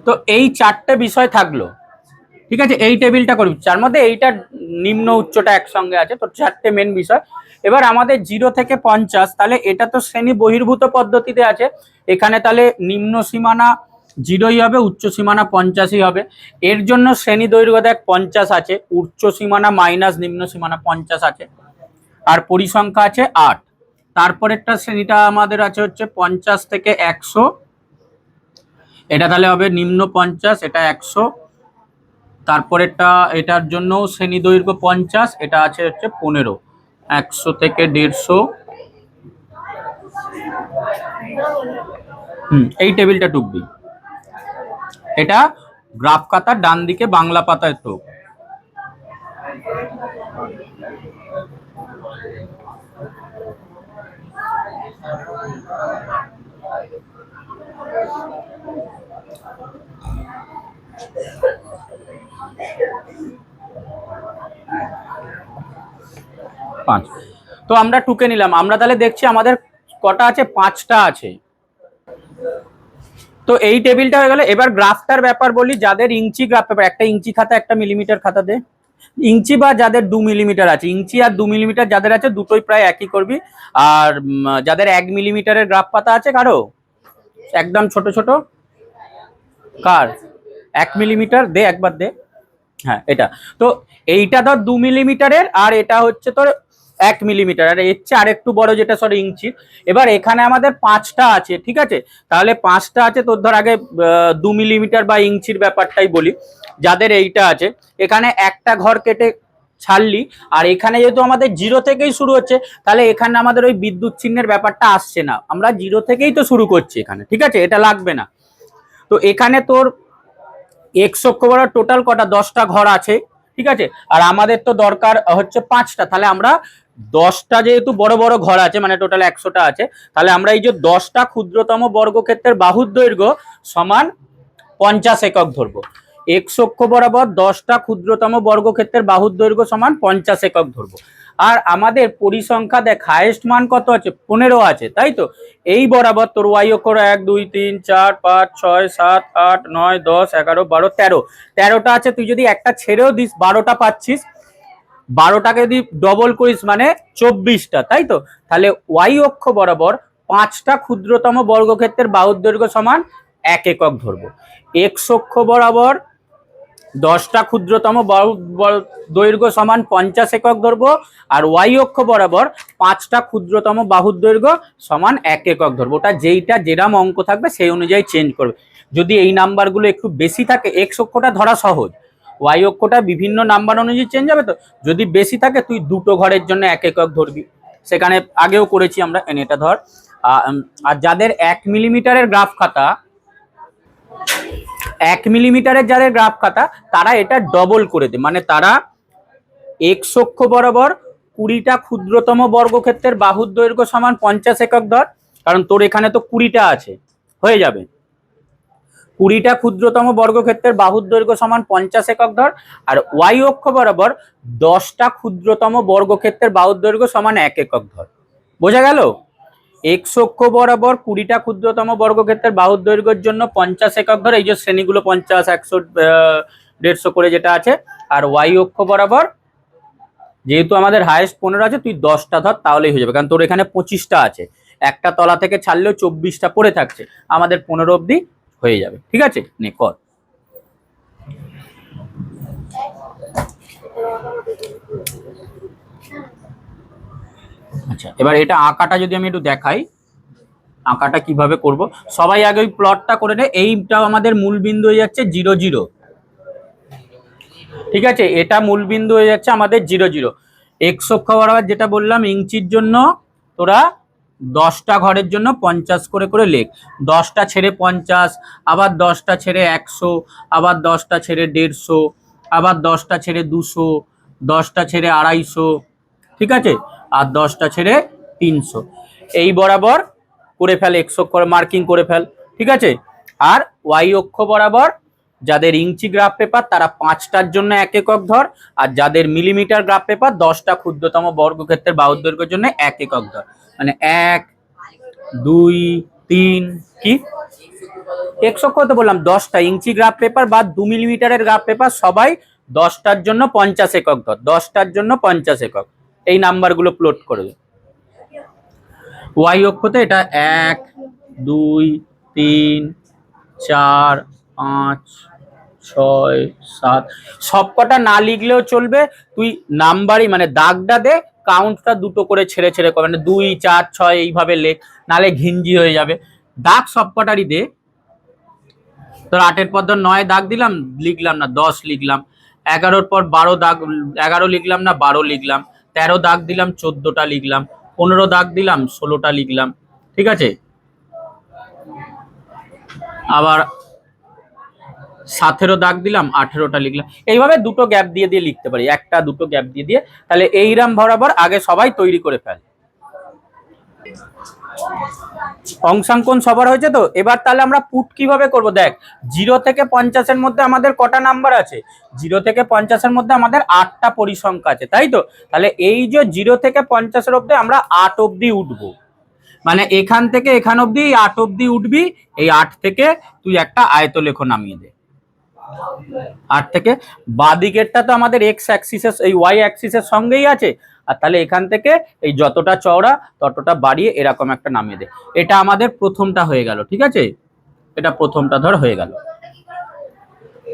তো এই 4টে বিষয় থাকলো, ঠিক আছে। এই টেবিলটা করবি, যার মধ্যে এইটা নিম্ন উচ্চটা একসঙ্গে আছে, তো 4টে মেন বিষয়। এবার আমাদের 0 থেকে 50, তাহলে এটা তো শ্রেণী বহির্ভূত পদ্ধতিতে আছে, এখানে তাহলে নিম্ন সীমানা জিরোই হবে, উচ্চ সীমানা 50ই হবে। এর জন্য শ্রেণী দৈর্ঘ্য দেখ 50 আছে, উচ্চ সীমানা মাইনাস নিম্ন সীমানা 50 আছে, আর পরিসংখ্যা আছে 8। তারপরেরটা শ্রেণীটা আমাদের আছে হচ্ছে 50 থেকে 100, এটা তাহলে হবে নিম্ন 50, এটা 100। তারপরেরটা এটার জন্য শ্রেণী দৈর্ঘ্য 50, এটা আছে হচ্ছে 15, 100 থেকে 150। এই টেবিলটা টুকবি, এটা গ্রাফ খাতার ডান দিকে বাংলা পাতায় তো। পাঁচ, তো আমরা টুকে নিলাম। আমরা তাহলে দেখছি আমাদের কটা আছে, 5টা আছে। তো এই টেবিলটা হয়ে গেল। এবার গ্রাফটার ব্যাপার বলি, যাদের ইঞ্চি গ্রাফ পেপার, একটা ইঞ্চি খাতা একটা মিলিমিটার খাতা দে। ইঞ্চি বা যাদের 2 মিলিমিটার আছে, ইঞ্চি আর 2 মিলিমিটার যাদের আছে দুটোই প্রায় একই করবি। আর যাদের 1 মিলিমিটারের গ্রাফ পাতা আছে কারো একদম ছোট ছোট, কার 1 মিলিমিটার দে, একবার দে। হ্যাঁ এটা, তো এইটা ধর 2 মিলিমিটারের, আর এটা হচ্ছে তোর 1 মিলিমিটার, আর এর চেয়ে আর একটু বড় যেটা সরি ইঞ্চি। এবার এখানে আমাদের 5টা আছে, ঠিক আছে? তাহলে 5টা আছে তোর, ধর আগে 2 মিলিমিটার বা ইঞ্চির ব্যাপারটাই বলি। যাদের এইটা আছে, এখানে একটা ঘর কেটে ছাড়লি, আর এখানে যেহেতু আমাদের 0 থেকেই শুরু হচ্ছে, তাহলে এখানে আমাদের ওই বিদ্যুৎ চিহ্নের ব্যাপারটা আসছে না, আমরা 0 থেকেই তো শুরু করছি এখানে, ঠিক আছে? এটা লাগবে না। তো এখানে তোর এক্স অক্ষ বরাবর টোটাল কটা, 10টা ঘর আছে, ঠিক আছে? আর আমাদের তো দরকার হচ্ছে 5টা, তাহলে আমরা 10টা যেহেতু বড় বড় ঘর আছে, মানে টোটাল 100টা আছে, তাহলে আমরা এই যে 10টা ক্ষুদ্রতম বর্গক্ষেত্রের বাহুর দৈর্ঘ্য সমান 50 একক ধরবো। এক্স অক্ষ বরাবর 10টা ক্ষুদ্রতম বর্গক্ষেত্রের বাহুর দৈর্ঘ্য সমান 50 একক ধরবো। আর আমাদের পরিসংখ্যা দেখ, হাইয়েস্ট মান কত আছে, 15 আছে, তাই তো? এই বরাবর তোর ওয়াই অক্ষ 1 2 3 4 5 6 7 8 9 10 11 12 13, 13টা আছে। তুই যদি একটা ছেড়েও দিস 12টা পাচ্ছিস, 12টাকে যদি ডবল করিস মানে 24টা, তাই তো? তাহলে ওয়াই অক্ষ বরাবর 5টা ক্ষুদ্রতম বর্গক্ষেত্রের বাহুর দৈর্ঘ্য সমান 1 একক ধরবো। এক্স অক্ষ বরাবর 10টা ক্ষুদ্রতম দৈর্ঘ্য সমান 50 একক ধরবো, আর ওয়াই অক্ষ বরাবর 5টা ক্ষুদ্রতম বাহুর দৈর্ঘ্য সমান 1 একক ধরবো। ওটা যেইটা যেরাম অঙ্ক থাকবে সেই অনুযায়ী চেঞ্জ করবে। যদি এই নাম্বারগুলো একটু বেশি থাকে, এক্স অক্ষটা ধরা সহজ, ওয়াই অক্ষটা বিভিন্ন নাম্বার অনুযায়ী চেঞ্জ হবে। তো যদি বেশি থাকে তুই দুটো ঘরের জন্য 1 একক ধরবি, সেখানে আগেও করেছি আমরা। এটা ধর। আর যাদের 1 মিলিমিটারের গ্রাফ খাতা, 1 মিলিমিটারের যাদের গ্রাফ খাতা, তারা এটা ডবল করে দেয়, মানে তারা এক্স অক্ষ বরাবর 20টা ক্ষুদ্রতম বর্গক্ষেত্রের বাহুর দৈর্ঘ্য সমান 50 একক ধর, কারণ তোর এখানে তো 20টা আছে, হয়ে যাবে। 20টা ক্ষুদ্রতম বর্গক্ষেত্রের বাহুর দৈর্ঘ্য সমান 50 একক ধর। আর ওয়াই অক্ষ বরাবর 10টা ক্ষুদ্রতম বর্গক্ষেত্রের বাহুর দৈর্ঘ্য সমান 1 একক ধর। বোঝা গেল? এক্স অক্ষ বরাবর 20টা ক্ষুদ্রতম বর্গক্ষেত্রের বাহুর দৈর্ঘ্যের জন্য 50 একক ধর, এই যে শ্রেণীগুলো 50 100 150 করে যেটা আছে। আর ওয়াই অক্ষ বরাবর যেহেতু আমাদের হাইয়েস্ট 15 আছে, তুই 10টা ধর, তাহলেই হয়ে যাবে, কারণ তোর এখানে 25টা আছে, একটা তলা থেকে ছাড়লেও 24টা পড়ে থাকছে, আমাদের 15 অবধি হয়ে যাবে। ঠিক আছে, নে কর। আচ্ছা, এবার এটা আঁকাটা যদি আমি একটু দেখাই, আঁকাটা কিভাবে করব। সবাই আগে ওই প্লটটা করে নে। এইটাও আমাদের মূল বিন্দু হয়ে যাচ্ছে 0 0, ঠিক আছে? এটা মূল বিন্দু হয়ে যাচ্ছে আমাদের 0 0। এক্স অক্ষ বরাবর যেটা বললাম, ইঞ্চির জন্য তোরা 10টা ঘরের জন্য 50 করে করে লেখ। 10টা ছেড়ে 50, আবার 10টা ছেড়ে 100, আবার 10টা ছেড়ে 150, আবার 10টা ছেড়ে 200, 10টা ছেড়ে 250, ঠিক আছে? আর 10টা ছেড়ে 300। এই বরাবর করে ফেল, এক্স অক্ষ মার্কিং করে ফেল, ঠিক আছে? আর ওয়াই অক্ষ বরাবর যাদের ইঞ্চি গ্রাফ পেপার তারা 5টার জন্য 1 একক ধর, আর যাদের মিলিমিটার গ্রাফ পেপার 10টা ক্ষুদ্রতম বর্গক্ষেত্রের বাহুর দৈর্ঘ্যের জন্য 1 একক ধর। মানে 1 2 3, কি এক্স অক্ষ তো বললাম 10টা, ইঞ্চি গ্রাফ পেপার বা 2 মিলিমিটারের গ্রাফ পেপার সবাই 10টার জন্য 50 একক ধর, 10টার জন্য 50 একক। এই নাম্বারগুলো প্লট করে দে। ওয়াই অক্ষতে এটা 1 2 3 4 5 6 7 সবকটা না লিখলেও চলবে, তুই নাম্বারই মানে দাগটা দে, কাউন্টটা দুটো করে ছেড়ে ছেড়ে কর, মানে 2 4 6 এইভাবে লেখ, নালে ঘিঞ্জি হয়ে যাবে। দাগ সবকটারই দে। তোর 8-এর পর ধর 9 দাগ দিলাম, লিখলাম না, 10 লিখলাম। 11-র পর 12 দাগ, 11 লিখলাম না, 12 লিখলাম। 13 দাগ দিলাম, 14টা লিখলাম। 15 দাগ দিলাম, 16টা লিখলাম। ঠিক আছে, আবার 17 দাগ দিলাম, 18টা লিখলাম। এইভাবে দুটো গ্যাপ দিয়ে দিয়ে লিখতে পারি, একটা দুটো গ্যাপ দিয়ে দিয়ে। তাহলে এইরাম বরাবর আগে সবাই তৈরি করে ফেল। অংশাঙ্কন সবার হয়েছে তো? এবার তাহলে আমরা পুট কিভাবে করব দেখ। 0 থেকে 50-এর মধ্যে আমাদের কটা নাম্বার আছে? 0 থেকে 50-এর মধ্যে আমাদের 8টা পরিসংখ্যা আছে, তাই তো? তাহলে এই যে 0 থেকে 50-এর অবধি আমরা 8 অবধি উঠবো, মানে এখান থেকে এখান অবধি 8 অবধি উঠবি। এই 8 থেকে তুই একটা আয়তলেখ নামিয়ে দে। 8 থেকে বাদিকেরটা তো আমাদের এক্স অ্যাক্সিসের এই ওয়াই অ্যাক্সিসের সঙ্গেই আছে, আর তাহলে এখান থেকে এই যতটা চওড়া ততটা বাড়িয়ে এরকম একটা নামিয়ে দে। এটা আমাদের প্রথমটা হয়ে গেল, ঠিক আছে? এটা প্রথমটা ধর হয়ে গেল।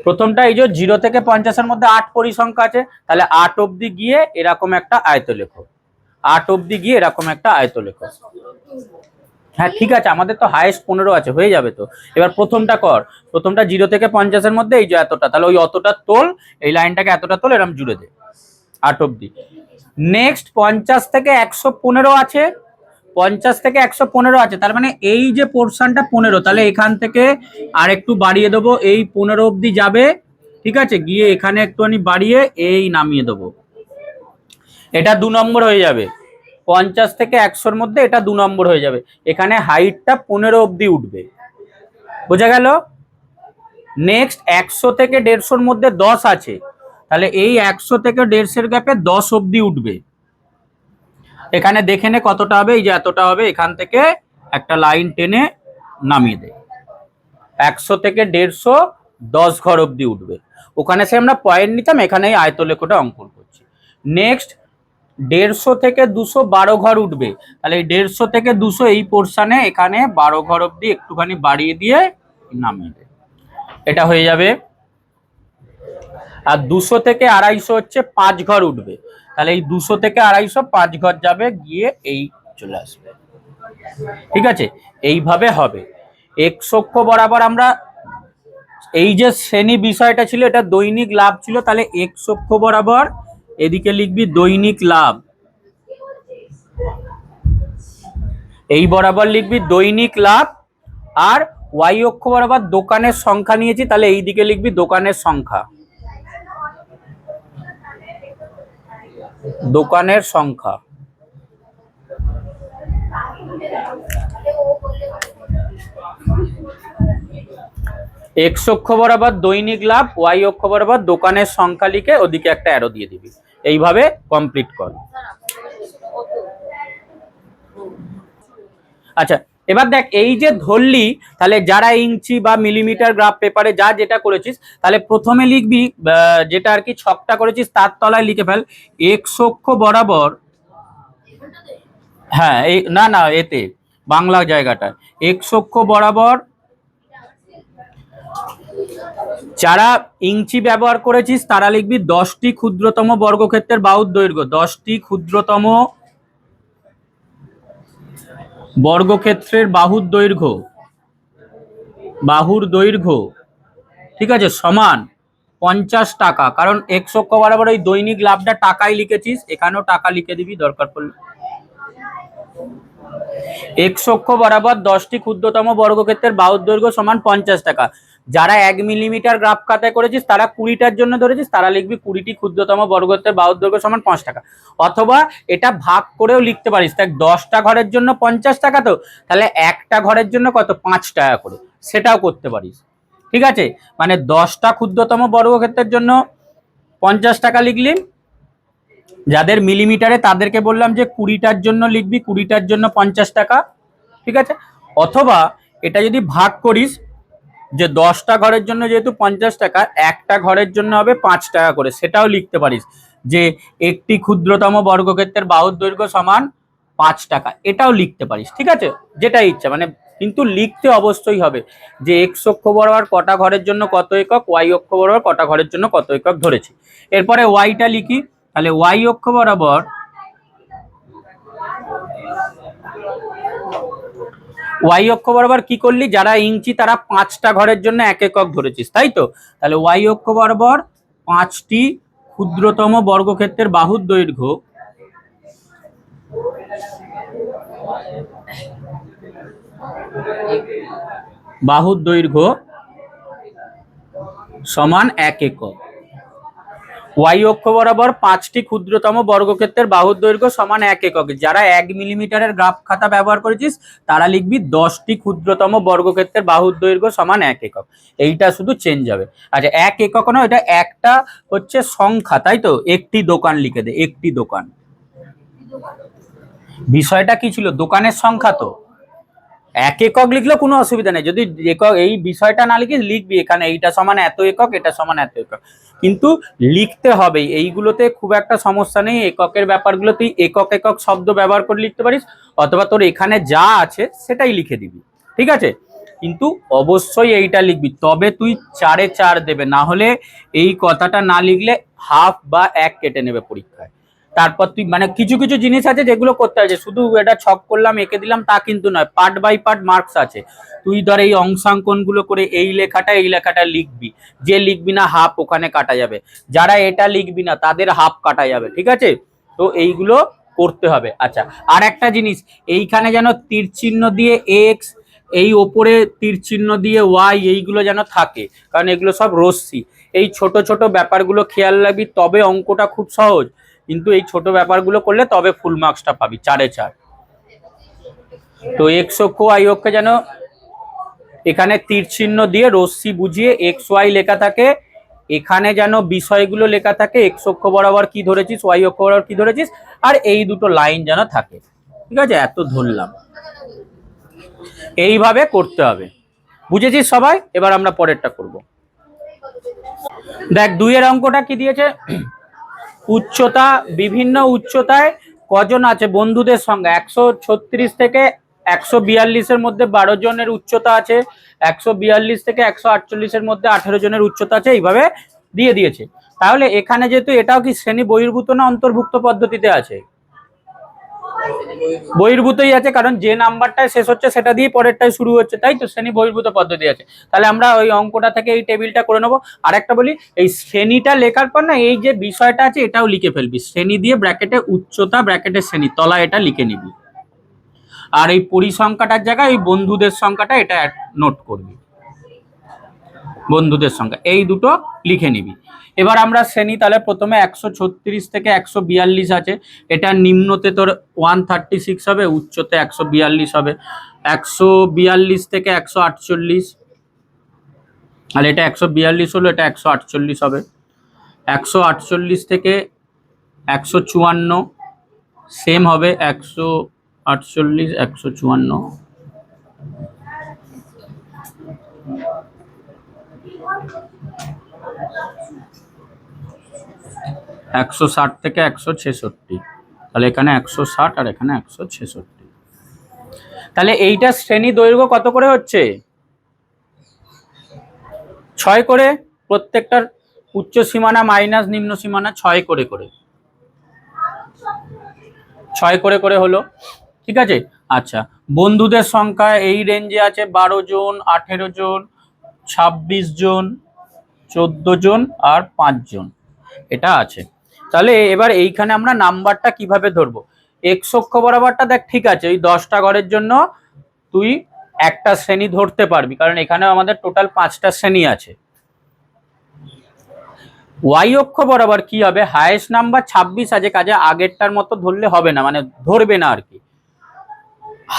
প্রথমটা এই যে 0 থেকে 50-এর মধ্যে 8 পরিসংখ্যা আছে, তাহলে 8 অবধি গিয়ে এরকম একটা আয়তলেখ, 8 অবধি গিয়ে এরকম একটা আয়তলেখ। হ্যাঁ ঠিক আছে, আমাদের তো হাইয়েস্ট 15 আছে, হয়ে যাবে তো। এবার প্রথমটা কর। প্রথমটা 0 থেকে 50-এর মধ্যে এই যে এতটা, তাহলে ওই অতটা তোল, এই লাইনটাকে এতটা তোল, এরকম জুড়ে দে 8 অবধি। নেক্সট 50 থেকে 115 আছে, 50 থেকে 115 আছে, তার মানে এই যে পোর্শনটা 15, তাহলে এখান থেকে আর একটু বাড়িয়ে দেবো, এই 15 অবধি যাবে। ঠিক আছে, গিয়ে এখানে একটুখানি বাড়িয়ে এই নামিয়ে দেবো, এটা 2 নম্বর হয়ে যাবে। 50 থেকে 100-র মধ্যে এটা 2 নম্বর হয়ে যাবে, এখানে হাইটটা 15 অবধি উঠবে, বোঝা গেল? নেক্সট 100 থেকে 150-র মধ্যে 10 আছে, তাহলে এই 100 থেকে 150-এর গ্যাপে 10 অবধি উঠবে। এখানে দেখে নে কতটা হবে, এই যে এতটা হবে, এখান থেকে একটা লাইন টেনে নামিয়ে দে। 100 থেকে 150 10 ঘর অবধি উঠবে, ওখানে সে আমরা পয়েন্ট নিতাম, এখানে এই আয়তলেখটা অঙ্কন করছি। নেক্সট 150 থেকে 200 12 ঘর উঠবে, তাহলে এই 150 থেকে 200 এই পোর্শনে এখানে 12 ঘর অবধি একটুখানি বাড়িয়ে দিয়ে নামিয়ে দে, এটা হয়ে যাবে। আর 200 থেকে 250 হচ্ছে 5 ঘর উঠবে, তাহলে এই 200 থেকে 250 5 ঘর যাবে, গিয়ে এই চলে আসবে। ঠিক আছে, এইভাবে হবে। এক্স অক্ষ বরাবর আমরা এই যে শ্রেণী বিষয়টা ছিল, এটা দৈনিক লাভ ছিল, তাহলে এক্স অক্ষ বরাবর এদিকে লিখবি দৈনিক লাভ, এই বরাবর লিখবি দৈনিক লাভ। আর ওয়াই অক্ষ বরাবর দোকানের সংখ্যা নিয়েছি, তাহলে এই দিকে লিখবি দোকানের সংখ্যা, দোকানের সংখ্যা। এক্স অক্ষ বরাবর দৈনিক লাভ, ওয়াই অক্ষ বরাবর দোকানের সংখ্যা লিখে ওদিকে একটা অ্যারো দিয়ে দিবি, এইভাবে কমপ্লিট কর। আচ্ছা, এবার দেখ, এই যে ধরলি, তাহলে যারা ইঞ্চি বা মিলিমিটার গ্রাফ পেপারে যা যেটা করেছিস, তাহলে প্রথমে লিখবি যেটা আর কি ছকটা করেছিস তার তলায় লিখে ফেল এক্স অক্ষ বরাবর, হ্যাঁ এই না না এতে বাংলা জায়গাটা, এক্স অক্ষ বরাবর যারা ইঞ্চি ব্যবহার করেছিস তারা লিখবি 10টি ক্ষুদ্রতম বর্গক্ষেত্রের বাহুর দৈর্ঘ্য, 10টি ক্ষুদ্রতম বর্গক্ষেত্রের বাহুর দৈর্ঘ্য, বাহুর দৈর্ঘ্য, ঠিক আছে, সমান 50 টাকা। কারণ এক্স অক্ষ বরাবর ওই দৈনিক লাভটা টাকায় লিখেছিস, এখানেও টাকা লিখে দিবি দরকার পড়লে। এক্স অক্ষ বরাবর 10টি ক্ষুদ্রতম বর্গক্ষেত্রের বাহুর দৈর্ঘ্য সমান 50 টাকা। যারা 1 মিলিমিটার গ্রাফ খাতায় করেছিস তারা 20টার জন্য ধরেছিস, তারা লিখবি 20টি ক্ষুদ্রতম বর্গক্ষেত্রের বাহুর দৈর্ঘ্য সমান 5 টাকা। অথবা এটা ভাগ করেও লিখতে পারিস, দেখ 10টা ঘরের জন্য 50 টাকা, তো তাহলে একটা ঘরের জন্য কত, 5 টাকা করে, সেটাও করতে পারিস। ঠিক আছে, মানে 10টা ক্ষুদ্রতম বর্গক্ষেত্রের জন্য 50 টাকা লিখলি, যাদের মিলিমিটারে তাদেরকে বললাম যে 20টার জন্য লিখবি 20টার জন্য 50 টাকা। ঠিক আছে, অথবা এটা যদি ভাগ করিস, যে 10টা ঘরের জন্য যেহেতু 50 টাকা, একটা ঘরের জন্য হবে 5 টাকা করে, সেটাও লিখতে পারিস যে একটি ক্ষুদ্রতম বর্গক্ষেত্রের বাহুর দৈর্ঘ্য সমান 5 টাকা, এটাও লিখতে পারিস। ঠিক আছে, যেটা ইচ্ছা, মানে কিন্তু লিখতে অবশ্যই হবে যে এক্স অক্ষ বরাবর কটা ঘরের জন্য কত একক, ওয়াই অক্ষ বরাবর কটা ঘরের জন্য কত একক ধরেছি। এরপরে ওয়াইটা লিখি, তাহলে ওয়াই অক্ষ বরাবর ওয়াই অক্ষ বরাবর কি করলি, যারা ইঞ্চি তারা 5টা ঘরের জন্য 1 একক ধরেছিস, তাই তো? তাহলে ওয়াই অক্ষ বরাবর 5টি ক্ষুদ্রতম বর্গক্ষেত্রের বাহুর দৈর্ঘ্য সমান 1 একক। ওয়াই অক্ষ বরাবর 5টি ক্ষুদ্রতম বর্গক্ষেত্রের বাহুর দৈর্ঘ্য সমান 1 একক। যারা 1 মিলিমিটারের গ্রাফ খাতা ব্যবহার করেছিস তারা লিখবি 10টি ক্ষুদ্রতম বর্গক্ষেত্রের বাহুর দৈর্ঘ্য সমান 1 একক। এইটা শুধু চেঞ্জ হবে। আচ্ছা, 1 একক না, এটা একটা হচ্ছে সংখ্যা, তাই তো? একটি দোকান লিখে দে, একটি দোকান। বিষয়টা কি ছিল? দোকানের সংখ্যা। তো 1 একক লিখলেও কোনো অসুবিধা নেই, যদি একক এই বিষয়টা না লিখে লিখবি এখানে এইটা সমান এত একক, এটা সমান এত একক, কিন্তু লিখতে হবে। এইগুলোতে খুব একটা সমস্যা নেই, এককের ব্যাপারগুলো তুই একক একক শব্দ ব্যবহার করে লিখতে পারিস, অথবা তোর এখানে যা আছে সেটাই লিখে দিবি, ঠিক আছে? কিন্তু অবশ্যই এইটা লিখবি, তবে তুই 4-এ 4 দেবে, না হলে এই কথাটা না লিখলে হাফ বা 1 কেটে নেবে পরীক্ষায়। তারপর তুই মানে কিছু কিছু জিনিস আছে যেগুলো করতে আছে, শুধু এটা ছক করলাম এঁকে দিলাম তা কিন্তু নয়, পার্ট বাই পার্ট মার্কস আছে। তুই ধর এই অংশাঙ্কন গুলো করে এই লেখাটা লিখবি, যে লিখবি না হাফ ওখানে কাটা যাবে, যারা এটা লিখবি না তাদের হাফ কাটা যাবে, ঠিক আছে? তো এইগুলো করতে হবে। আচ্ছা, আর একটা জিনিস, এইখানে যেন তীর চিহ্ন দিয়ে এক্স, এই ওপরে তীর চিহ্ন দিয়ে ওয়াই, এইগুলো যেন থাকে, কারণ এগুলো সব রশ্মি। এই ছোট ছোট ব্যাপারগুলো খেয়াল রাখবি, তবে অঙ্কটা খুব সহজ, কিন্তু এই ছোট ব্যাপারগুলো করলে তবে ফুল মার্কসটা পাবি, 4-এ 4। তো এক্স অক্ষ ওয়াই অক্ষে যেন এখানে তীর চিহ্ন দিয়ে রশ্মি বুঝিয়ে এক্স ওয়াই লেখা থাকে, এখানে যেন বিষয়গুলো লেখা থাকে, এক্স অক্ষ বরাবর কি ধরেছিস, ওয়াই অক্ষ বরাবর কি ধরেছিস, আর এই দুটো লাইন যেন থাকে, ঠিক আছে? এত ধরলাম, এইভাবে করতে হবে। বুঝেছিস সবাই? এবার আমরা পরেরটা করব। দেখ 2-এর অঙ্কটা কি দিয়েছে, উচ্চতা, বিভিন্ন উচ্চতায় কজন আছে বন্ধুদের সংখ্যা 136 থেকে 142-এর মধ্যে 12 জনের উচ্চতা আছে, 142 থেকে 148-এর মধ্যে 18 জনের উচ্চতা আছে, এইভাবে দিয়ে দিয়েছে। তাহলে এখানে যেহেতু এটাও কি শ্রেণী বহির্ভূত না অন্তর্ভুক্ত পদ্ধতিতে আছে? বহির্ভূতই আছে, কারণ যে নাম্বারটায় শেষ হচ্ছে সেটা দিয়ে পরেরটাই শুরু হচ্ছে, তাই তো? শ্রেণী বহির্ভূত পদ্ধতি আছে। তাহলে আমরা ওই অঙ্কটা থেকে এই টেবিলটা করে নেবো। আর একটা বলি, এই শ্রেণীটা লেখার পর না এই যে বিষয়টা আছে এটাও লিখে ফেলবি, শ্রেণী দিয়ে ব্র্যাকেটে উচ্চতা ব্র্যাকেটে শ্রেণী, তলায় এটা লিখে নিবি। আর এই পরিসংখ্যাটার জায়গায় এই বন্ধুদের সংখ্যাটা এটা নোট করবি, বন্ধুদের সংখ্যা, এই দুটো লিখে নিবি। এবার আমরা শ্রেণী, তাহলে প্রথমে 136 থেকে 142 আছে, এটা নিম্নতে তোর 136 হবে, উচ্চতে 142 হবে। 142 থেকে 148, আর এটা 142 হলো, এটা 148 হবে। 148 থেকে 154 সেম হবে, 148 154। 160 থেকে 166, তাহলে এখানে 160 আর এখানে 166। তাহলে এইটা শ্রেণী দৈর্ঘ্য কত করে হচ্ছে? 6 করে, প্রত্যেকটার উচ্চ সীমানা মাইনাস নিম্ন সীমানা 6 করে করে, 6 করে করে হলো, ঠিক আছে? আচ্ছা, বন্ধুদের সংখ্যা এই রেঞ্জে আছে 12 জন, 18 জন, 26 জন, 14 জন আর 5 জন, এটা আছে। তাহলে এবার এইখানে আমরা নাম্বারটা কিভাবে ধরবো? এক্স অক্ষ বরাবরটা দেখ, ঠিক আছে, ওই 10টা ঘরের জন্য তুই একটা শ্রেণী ধরতে পারবি, কারণ এখানে আমাদের টোটাল 5টা শ্রেণী আছে। ওয়াই অক্ষ বরাবর কি হবে, হাইয়েস্ট নাম্বার 26 আছে, কাজে আগেরটার মতো ধরলে হবে না, মানে ধরবে না আর কি,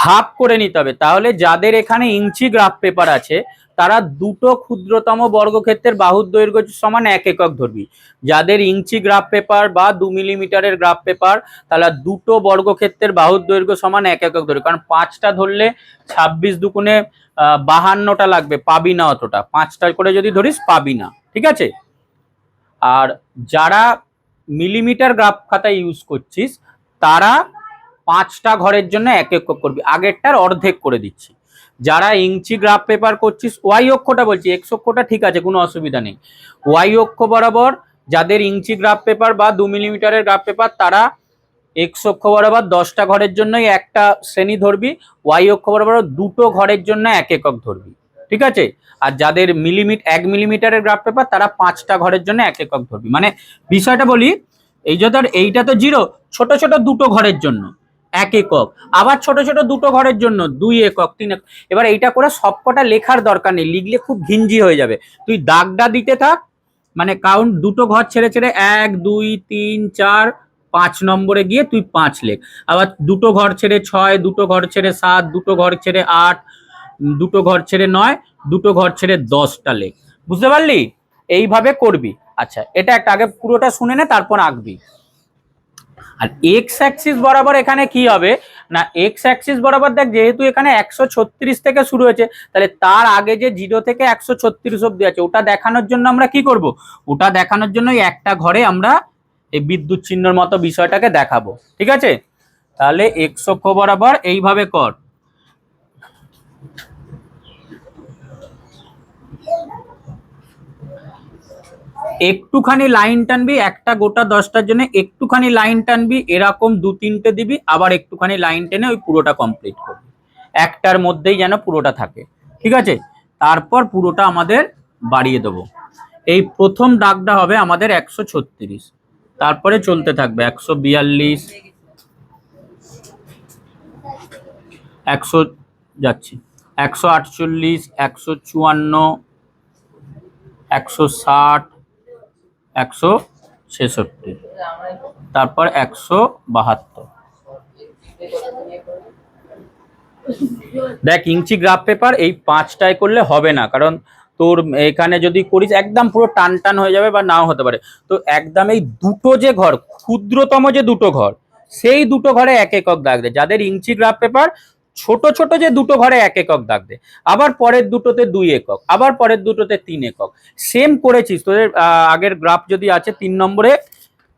হাফ করে নিতে হবে। তাহলে যাদের এখানে ইঞ্চি গ্রাফ পেপার আছে তারা দুটো ক্ষুদ্রতম বর্গক্ষেত্রের বাহুর দৈর্ঘ্য সমান 1 একক ধরবি। যাদের ইঞ্চি গ্রাফ পেপার বা 2 মিলিমিটারের গ্রাফ পেপার, তাহলে দুটো বর্গক্ষেত্রের বাহুর দৈর্ঘ্য সমান 1 একক ধরবি, কারণ 5টা ধরলে 26 দুগুণে 52টা লাগবে, পাবি না অতটা, 5টা করে যদি ধরিস পাবি না, ঠিক আছে? আর যারা মিলিমিটার গ্রাফ খাতা ইউজ করছিস তারা 5টা ঘরের জন্য 1 একক করবি, আগেরটার অর্ধেক করে দিচ্ছি। যারা ইঞ্চি গ্রাফ পেপার করছিস, ওয়াই অক্ষটা বলছি, এক্স অক্ষটা ঠিক আছে, কোনো অসুবিধা নেই। ওয়াই অক্ষ বরাবর যাদের ইঞ্চি গ্রাফ পেপার বা 2 মিলিমিটারের গ্রাফ পেপার, তারা এক্স অক্ষ বরাবর 10টা ঘরের জন্যই একটা শ্রেণী ধরবি, ওয়াই অক্ষ বরাবর 2টো ঘরের জন্য 1 একক ধরবি, ঠিক আছে। আর যাদের 1 মিলিমিটারের গ্রাফ পেপার, তারা 5টা ঘরের জন্য 1 একক ধরবি। মানে বিষয়টা বলি, এই যে ধর এইটা তো 0, ছোট ছোট 2টো ঘরের জন্য 1 একক, আবার ছোট ছোট 2টো ঘরের জন্য 2 একক, 3 একক। এবার এইটা করে সবকটা লেখার দরকার নেই, লিখলে খুব ঘিঞ্জি হয়ে যাবে। তুই দাগটা দিতে থাক, মানে কাউন্ট 2টো ঘর ছেড়ে ছেড়ে 1 2 3 4 5 নম্বরে গিয়ে তুই 5 লেখ। আবার 2টো ঘর ছেড়ে 6, 2টো ঘর ছেড়ে 7, 2টো ঘর ছেড়ে 8, 2টো ঘর ছেড়ে 9, 2টো ঘর ছেড়ে 10টা লেখ। বুঝতে পারলি? এইভাবে করবি। আচ্ছা, এটা একটা আগে পুরোটা শুনে নে, তারপর আঁকবি। আর এক্স অ্যাক্সিস বরাবর এখানে কি হবে না, এক্স অ্যাক্সিস বরাবর দেখ, যেহেতু এখানে 136 থেকে শুরু হয়েছে, তাহলে তার আগে যে 0 থেকে 136 অব্দি আছে, ওটা দেখানোর জন্য আমরা কি করব, ওটা দেখানোর জন্য একটা ঘরে আমরা এই বিদ্যুৎ চিহ্নের মতো বিষয়টাকে দেখাবো, ঠিক আছে। তাহলে এক্স অক্ষ বরাবর এইভাবে কর, একটুখানি লাইন টানবি, একটা গোটা 10টার জন্য একটুখানি লাইন টানবি, এরকম 2-3টে দিবি, আবার একটুখানি লাইন টেনে ওই পুরোটা কমপ্লিট করবি, একটার মধ্যেই যেন পুরোটা থাকে, ঠিক আছে। তারপর পুরোটা আমাদের বাড়িয়ে দেবো। এই প্রথম দাগটা হবে আমাদের 136, তারপরে চলতে থাকবে 142, 100 যাচ্ছি, 148, 154, 160, 166, তারপর 172। দেখ, ইঞ্চি গ্রাফ পেপার এই 5টায় করলে হবে না, কারণ তোর এখানে যদি করিস একদম পুরো টান টান হয়ে যাবে, বা নাও হতে পারে। তো একদম এই 2টো যে ঘর, ক্ষুদ্রতম যে 2টো ঘর, সেই 2টো ঘরে 1 একক দাগ দে। যাদের ইঞ্চি গ্রাফ পেপার, ছোট ছোট যে 2টো ঘরে 1 একক দাগ দে, আবার পরের দুটোতে 2 একক, আবার পরের দুটোতে 3 একক। সেম করেছিস তোদের আগের গ্রাফ যদি আছে 3 নম্বরে,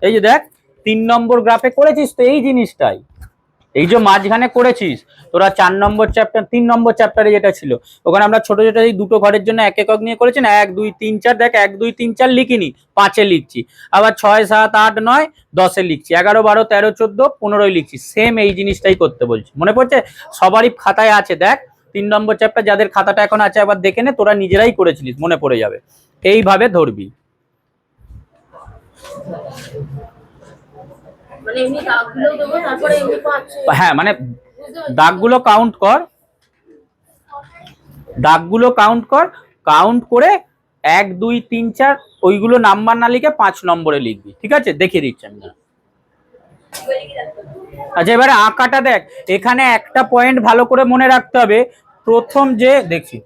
এই যে দেখ 3 নম্বর গ্রাফে করেছিস তো এই জিনিসটাই, এই যে মাঝখানে করেছিস তোরা 4 নম্বর চ্যাপ্টার, 3 নম্বর চ্যাপ্টারে যেটা ছিল, ওখানে আমরা ছোট ছোট এই 2টো ঘরের জন্য 1 একক নিয়ে করেছি না, 1 2 3 4, দেখ 1 2 3 4 লিখিনি, 5-এ লিখছি, আবার 6 7 8 9 10-এ লিখছি, 11 12 13 14 15-ই লিখছি। সেম এই জিনিসটাই করতে বলছি, মনে পড়ছে? সবারই খাতায় আছে, দেখ 3 নম্বর চ্যাপ্টার যাদের খাতাটা এখন আছে, আবার দেখে নে, তোরা নিজেরাই করেছিলিস, মনে পড়ে যাবে। এইভাবে ধরবি। হ্যাঁ, মানে দাগগুলো কাউন্ট কর, দাগগুলো কাউন্ট কর, কাউন্ট করে 1 2 3 4 ওইগুলো নাম্বার না লিখে 5 নম্বরে লিখবি, ঠিক আছে। দেখিয়ে দিচ্ছি আমি। আচ্ছা, এবারে আঁকাটা দেখ, এখানে একটা পয়েন্ট ভালো করে মনে রাখতে হবে, প্রথম যে দেখছি,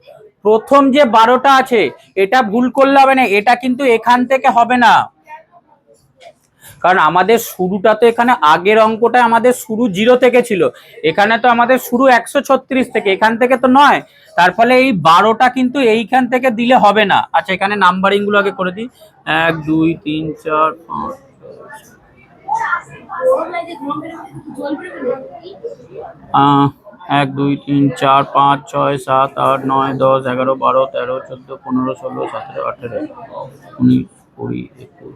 প্রথম যে 12টা আছে, এটা ভুল করলে হবে না, এটা কিন্তু এখান থেকে হবে না, কারণ আমাদের শুরুটা তো এখানে আগের অঙ্কটা আমাদের শুরু 0 থেকে ছিল, এখানে তো আমাদের শুরু 136 থেকে, এখান থেকে তো নয়। তার ফলে এই 12টা কিন্তু এইখান থেকে দিলে হবে না। আচ্ছা, এখানে নাম্বারিং গুলো আগে করে দিই, 1 2 3 4 5 1 2 3 4 5 6 7 8 9 10 11 12 13 14 15 16 17 18 19 20 21।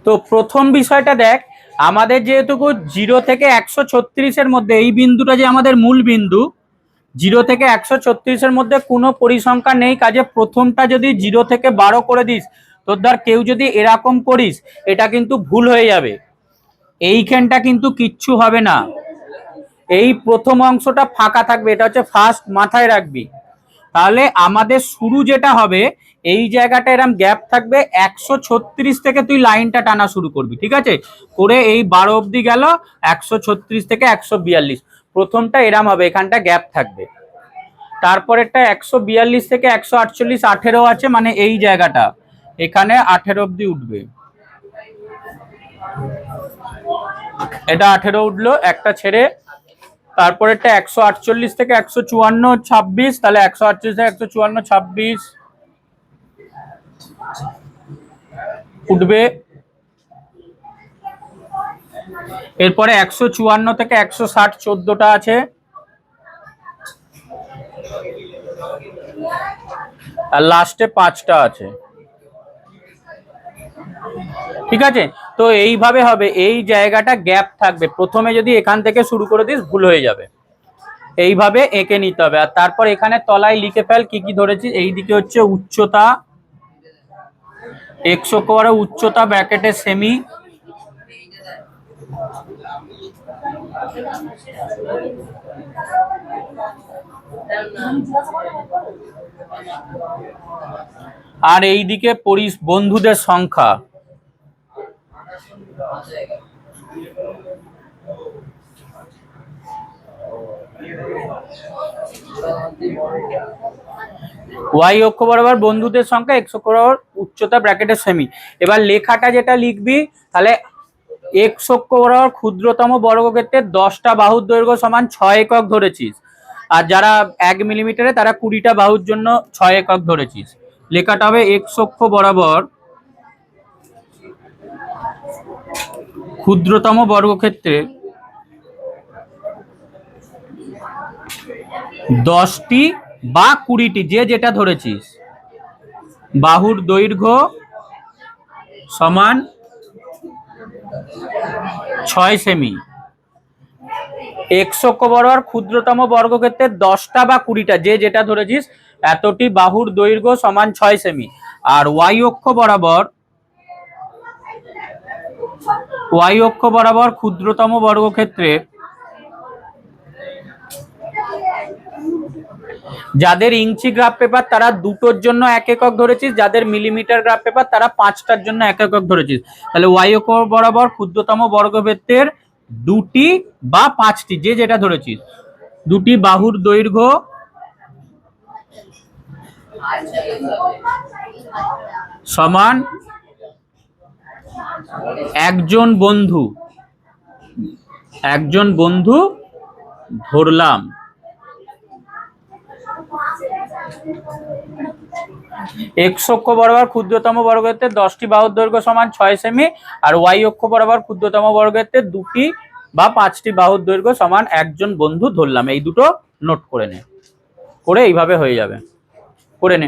তো প্রথম বিষয়টা দেখ, আমাদের যেহেতু 0 থেকে 136-এর মধ্যে এই বিন্দুটা যে আমাদের মূল বিন্দু, 0 থেকে 136-এর মধ্যে কোনো পরিসংখ্যান নেই, কাজে প্রথমটা যদি 0 থেকে 12 করে দিস, তোর ধর কেউ যদি এরকম করিস, এটা কিন্তু ভুল হয়ে যাবে, এইখানটা কিন্তু কিচ্ছু হবে না, এই প্রথম অংশটা ফাঁকা থাকবে, এটা হচ্ছে ফার্স্ট, মাথায় রাখবি। তাহলে আমাদের শুরু যেটা হবে, এই জায়গাটা এরকম গ্যাপ থাকবে, 136 থেকে তুই লাইনটা টানা শুরু করবি, ঠিক আছে, করে এই 12 অবধি গেল, 136 থেকে 142, প্রথমটা এরম হবে, এখানটা গ্যাপ থাকবে। তারপরেরটা 142 থেকে 148, 18 আছে, মানে এই জায়গাটা এখানে 18 অবধি উঠবে, এটা 18 উঠলো, একটা ছেড়ে তারপরেরটা 148 থেকে 154 26, তাহলে 148 থেকে 154 26 উঠবে। এরপরে 154 থেকে 160 14টা আছে, আর লাস্টে 5টা আছে। ঠিক আছে, তো এইভাবে হবে, এই জায়গাটা গ্যাপ থাকবে। প্রথমে যদি এখান থেকে শুরু করে দিস ভুল হয়ে যাবে, এইভাবে এঁকে নিতে হবে। আর তারপর এখানে তলায় লিখে ফেল কি কি ধরেছি। এইদিকে হচ্ছে উচ্চতা, x অক্ষ বরাবর উচ্চতা ব্র্যাকেটে সেমি, আর এইদিকে বন্ধুদের সংখ্যা। ওয়াই অক্ষ বরাবর বন্ধুদের সংখ্যা, এক্স অক্ষ বরাবর উচ্চতা ব্র্যাকেটের সেমি। এবার লেখাটা যেটা লিখবি, তাহলে এক্স অক্ষ বরাবর ক্ষুদ্রতম বর্গক্ষেত্রে 10টা বাহুর দৈর্ঘ্য সমান 6 একক ধরেছিস, আর যারা 1 মিলিমিটারে তারা 20টা বাহুর জন্য 6 একক ধরেছিস। লেখাটা হবে এক্স অক্ষ বরাবর ক্ষুদ্রতম বর্গক্ষেত্রে 10টি বা 20টি, যে যেটা ধরেছিস, বাহুর দৈর্ঘ্য সমান 6 সেমি। এক্স অক্ষ বরাবর ক্ষুদ্রতম বর্গক্ষেত্রে 10টা বা 20টা, যে যেটা ধরেছিস, এতটি বাহুর দৈর্ঘ্য সমান 6 সেমি। আর ওয়াই অক্ষ বরাবর ক্ষুদ্রতম বর্গক্ষেত্রে যাদের ইঞ্চি গ্রাফ পেপার তারা 2টোর জন্য 1 একক ধরেছিস, যাদের মিলিমিটার গ্রাফ পেপার তারা 5টার জন্য 1 একক ধরেছিস। তাহলে ওয়াই অক্ষ বরাবর ক্ষুদ্রতম বর্গক্ষেত্রের 2টি বা 5টি, যে যেটা ধরেছিস, 2টি বাহুর দৈর্ঘ্য সমান একজন বন্ধু ধরলাম। এক্স অক্ষ বরাবর ক্ষুদ্রতম বর্গক্ষেত্রে 10টি বাহুর দৈর্ঘ্য সমান 6 সেমি, আর ওয়াই অক্ষ বরাবর ক্ষুদ্রতম বর্গক্ষেত্রে 2টি বা 5টি বাহুর দৈর্ঘ্য সমান একজন বন্ধু ধরলাম। এই দুটো নোট করে নে, করে এইভাবে হয়ে যাবে, করে নে।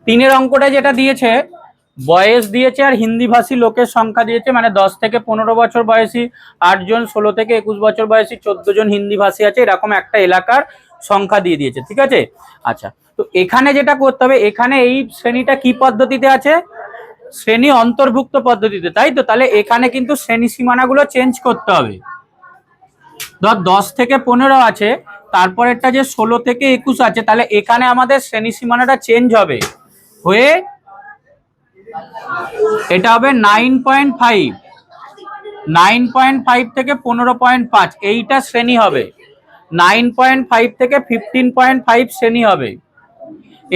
3 অঙ্কটা যেটা দিয়েছে, বয়স দিয়েছে আর হিন্দি ভাষী লোকের সংখ্যা দিয়েছে, মানে 10 থেকে 15 বছর বয়সী 8 জন, 16 থেকে 21 বছর বয়সী 14 জন হিন্দি ভাষী আছে, এরকম একটা এলাকার সংখ্যা দিয়ে দিয়েছে। ঠিক আছে, আচ্ছা, তো এখানে যেটা করতে হবে, এখানে এই শ্রেণীটা কি পদ্ধতিতে আছে, শ্রেণী অন্তর্ভুক্ত পদ্ধতিতে, তাই তো। তাহলে এখানে কিন্তু শ্রেণী সীমানাগুলো চেঞ্জ করতে হবে। ধর 10 থেকে 15 আছে, তারপরেরটা যে 16 থেকে 21 আছে, তাহলে এখানে আমাদের শ্রেণী সীমানাটা চেঞ্জ হবে, হয়ে এটা হবে 9.5, 9.5 থেকে 15.5, এইটা শ্রেণী হবে। 9.5 থেকে 15.5 শ্রেণী হবে।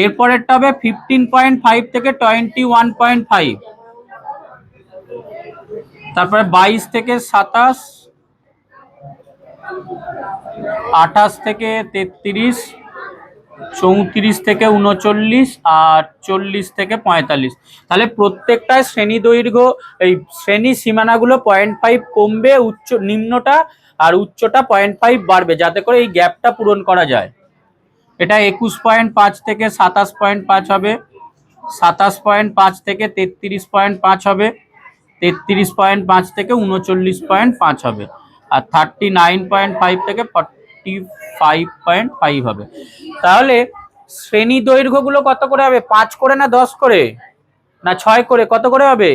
এরপরেরটা হবে 15.5 থেকে 21.5, তারপরে 22 থেকে 27, 28 থেকে 33, 34 থেকে 39, আর 40 থেকে 45। তাহলে প্রত্যেকটা শ্রেণী দৈর্ঘ্য, এই শ্রেণী সীমানাগুলো 0.5 কমবে, নিম্নটা আর উচ্চটা 0.5 বাড়বে, যাতে করে এই গ্যাপটা পূরণ করা যায়। এটা 21.5 থেকে 27.5 হবে, 27.5 থেকে 33.5 হবে, 33.5 থেকে 39.5 হবে, আর 39.5 থেকে 45.5 হবে। তাহলে শ্রেণী দৈর্ঘ্যগুলো কত করে হবে, 5 করে না 10 করে না 6 করে, কত করে হবে?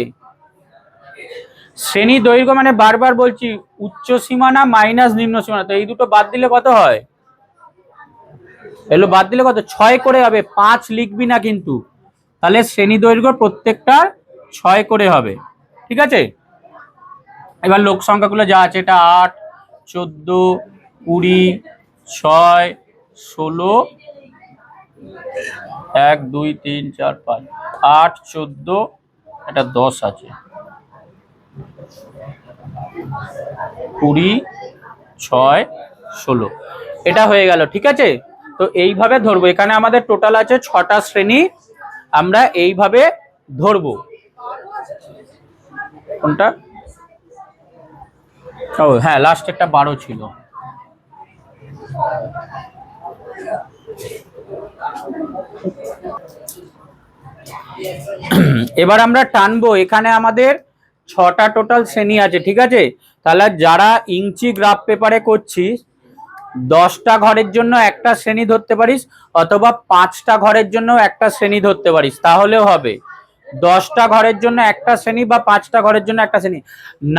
শ্রেণী দৈর্ঘ্য মানে বারবার বলছি, উচ্চ সীমানা মাইনাস নিম্ন সীমানা, তো এই দুটো বাদ দিলে কত হয়, এগুলো বাদ দিলে কত, 6 করে হবে, 5 লিখবি না কিন্তু। তাহলে শ্রেণী দৈর্ঘ্য প্রত্যেকটা 6 করে হবে। ঠিক আছে, এবার লোক সংখ্যাগুলো যা আছে, এটা 8, 14, 20, 6, 16, 1, 2, 3, 4, 5, 8, 14, এটা 10 আছে, 20, 6 16 এটা হয়ে গেল। ঠিক আছে, তো এইভাবে ধরবো। এখানে আমাদের টোটাল আছে 6টা শ্রেণী, আমরা এইভাবে ধরবো। কোনটা? ও হ্যাঁ, লাস্ট একটা 12 ছিল। এবার আমরা টানবো। এখানে আমাদের 6টা টোটাল শ্রেণী আছে। ঠিক আছে, তাহলে যারা ইঞ্চি গ্রাফ পেপারে করছিস 10টা ঘরের জন্য একটা শ্রেণী ধরতে পারিস, অথবা 5টা ঘরের জন্য একটা শ্রেণী ধরতে পারিস, তাহলেও হবে। 10টা ঘরের জন্য একটা শ্রেণী বা 5টা ঘরের জন্য একটা শ্রেণী।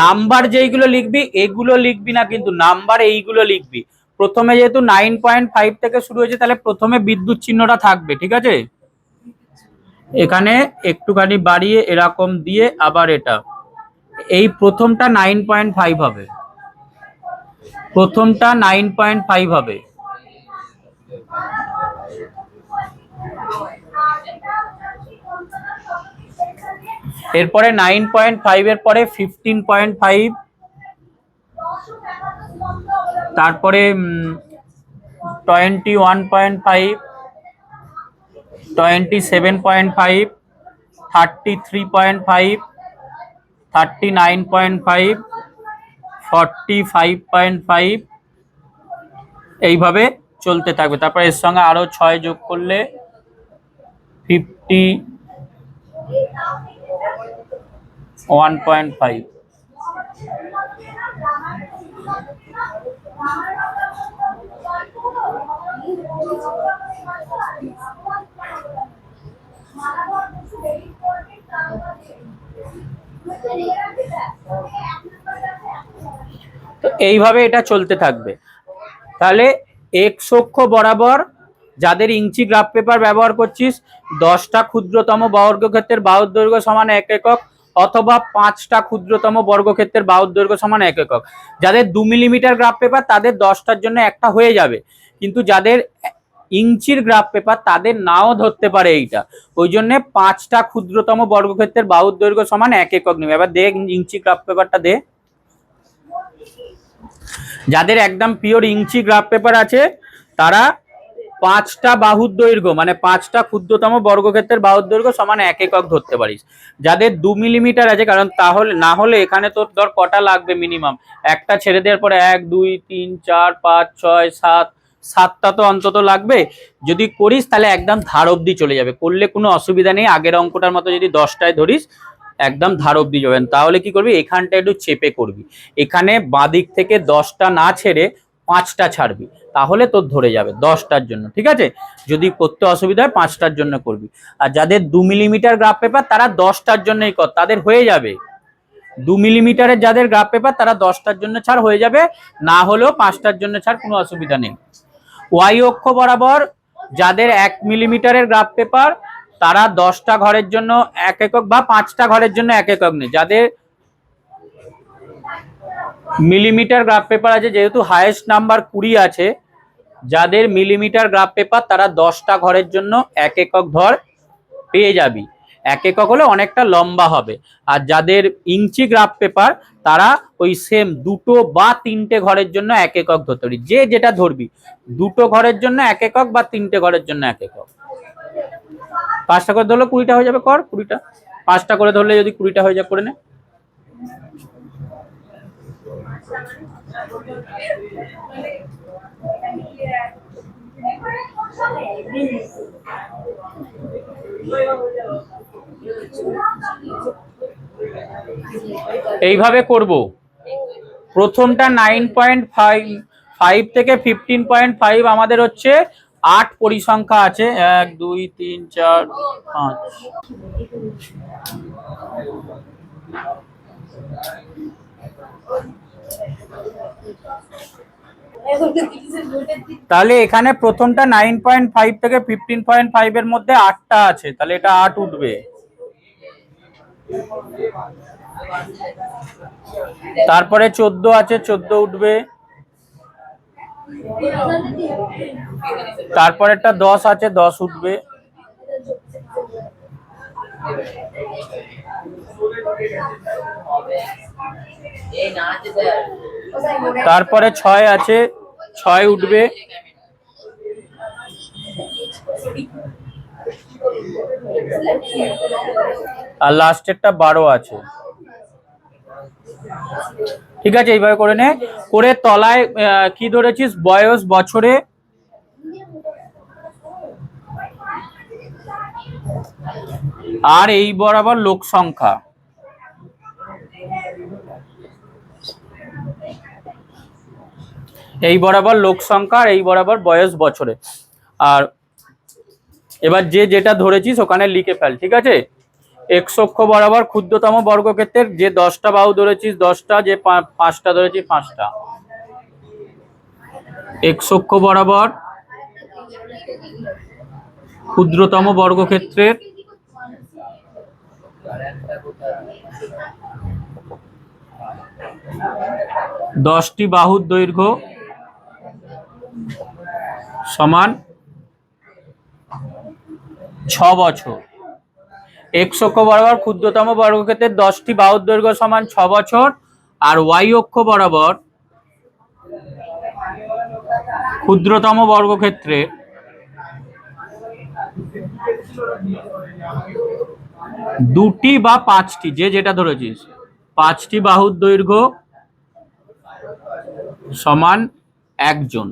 নাম্বার যেইগুলো লিখবি এগুলো লিখবি না, কিন্তু নাম্বার এইগুলো লিখবি। প্রথমে যেহেতু 9.5 থেকে শুরু হয়েছে, তাহলে প্রথমে বিদ্যুৎ চিহ্নটা থাকবে। ঠিক আছে, এখানে একটুখানি বাড়িয়ে এরকম দিয়ে আবার এটা, এই প্রথমটা 9.5 হবে, প্রথমটা 9.5 হবে। এরপরে 9.5 এর পরে 15.5, তারপরে 21.5, 27.5, 33.5, 39.5, 45.5, এইভাবে চলতে থাকবে। তারপরে এর সঙ্গে আরো 6 যোগ করলে 51.5। তো এইভাবে এটা চলতে থাকবে। তাহলে এক্স অক্ষ বরাবর যাদের ইঞ্চি গ্রাফ পেপার ব্যবহার করছিস, 10টা ক্ষুদ্রতম বর্গক্ষেত্রের বাহুর দৈর্ঘ্য সমান 1 একক, অথবা 5টা ক্ষুদ্রতম বর্গক্ষেত্রের বাহুর দৈর্ঘ্য সমান 1 একক। যাদের 2 মিলিমিটার গ্রাফ পেপার তাদের 10টার জন্য একটা হয়ে যাবে, কিন্তু যাদের ইঞ্চির গ্রাফ পেপার তাদের নাও ধরতে পারে এইটা। ওই জন্য 5টা ক্ষুদ্রতম বর্গক্ষেত্রের বাহুর দৈর্ঘ্য সমান 1 একক নেবে। এবার দেখ ইঞ্চি গ্রাফ পেপারটা দে। যাদের একদম পিওর ইঞ্চি গ্রাফ পেপার আছে তারা 5টা বাহুর দৈর্ঘ্য মানে 5টা ক্ষুদ্রতম বর্গক্ষেত্রের বাহুর দৈর্ঘ্য সমান 1 একক ধরতে পারিস। যাদের 2 মিলিমিটার আছে, কারণ তাহলে না হলে এখানে তোর ধর কটা লাগবে মিনিমাম, একটা ছেড়ে দেওয়ার পরে 1 2 3 4 5 6 7, 7টা তো অন্তত লাগবে। যদি করিস তাহলে একদম ধার অবধি চলে যাবে, করলে কোনো অসুবিধা নেই। আগের অঙ্কটার মতো যদি 10টায় ধরিস একদম ধার অবধি যাবেন। তাহলে কি করবি, এখানটা একটু চেপে করবি, এখানে বাঁদিক থেকে 10টা না ছেড়ে 5টা ছাড়বি, তাহলে তোর ধরে যাবে 10টার জন্য। ঠিক আছে, যদি করতে অসুবিধা হয় 5টার জন্য করবি। আর যাদের 2 মিলিমিটার গ্রাফ পেপার তারা 10টার জন্যই কর, তাদের হয়ে যাবে। 2 মিলিমিটারের যাদের গ্রাফ পেপার তারা 10টার জন্য ছাড় হয়ে যাবে, না হলেও 5টার জন্য ছাড়, কোনো অসুবিধা নেই। ওয়াই অক্ষ বরাবর যাদের 1 মিলিমিটারের গ্রাফ পেপার তারা 10টা ঘরের জন্য 1 একক বা 5টা ঘরের জন্য 1 একক নেই। যাদের মিলিমিটার গ্রাফ পেপার আছে, যেহেতু হাইয়েস্ট নাম্বার 20 আছে, যাদের মিলিমিটার গ্রাফ পেপার তারা 10টা ঘরের জন্য 1 একক ধর পেয়ে যাবি। 1 একক হলে অনেকটা লম্বা হবে। আর যাদের ইঞ্চি গ্রাফ পেপার তারা ওই সেম 2টো বা 3টে ঘরের জন্য 1 একক ধরতে পারি, যে যেটা ধরবি। 2টো ঘরের জন্য 1 একক বা 3টে ঘরের জন্য 1 একক। 5টা করে ধরলে 20টা হয়ে যাবে, কর 20টা। 5টা করে ধরলে যদি 20টা হয়ে যায়, করে নে। এইভাবে করব। প্রথমটা 9.5 থেকে 15.5 আমাদের হচ্ছে 8 পরিসংখ্যা আছে, 1 2 3 4 5। তাহলে এখানে প্রথমটা 9.5 থেকে 15.5 এর মধ্যে 8টা আছে, তাহলে এটা 8 উঠবে। তারপরে 14 আছে, 14 উঠবে। তারপরে একটা 10 আছে, 10 উঠবে। তারপরে 6 আছে, 6 উঠবে, আর লাস্টেরটা 12 আছে। ঠিক আছে, এইভাবে করে নে। করে তলায় কি ধরেছিস, বয়স বছরে, আর এই বরাবর লোক সংখ্যা। এই বরাবর লোক সংখ্যা আর এই বরাবর বয়স বছরে। আর এবার যে যেটা ধরেছিস ওখানে লিখে ফেল, ঠিক আছে। এক্স অক্ষ বরাবর ক্ষুদ্রতম বর্গক্ষেত্রের যে 10টা বাহু ধরেছিস 10টা, যে 5টা ধরেছিস 5টা। এক্স অক্ষ বরাবর ক্ষুদ্রতম বর্গক্ষেত্রের 10টি বাহুর দৈর্ঘ্য সমান 6 বছর। এক্স অক্ষ বরাবর ক্ষুদ্রতম বর্গক্ষেত্রের 10টি বাহুর দৈর্ঘ্য সমান 6 বছর, আর ওয়াই অক্ষ বরাবর ক্ষুদ্রতম বর্গক্ষেত্রের 2টি বা 5টি, যে যেটা ধরেছিস, 5টি বাহুর দৈর্ঘ্য সমান 1 জন।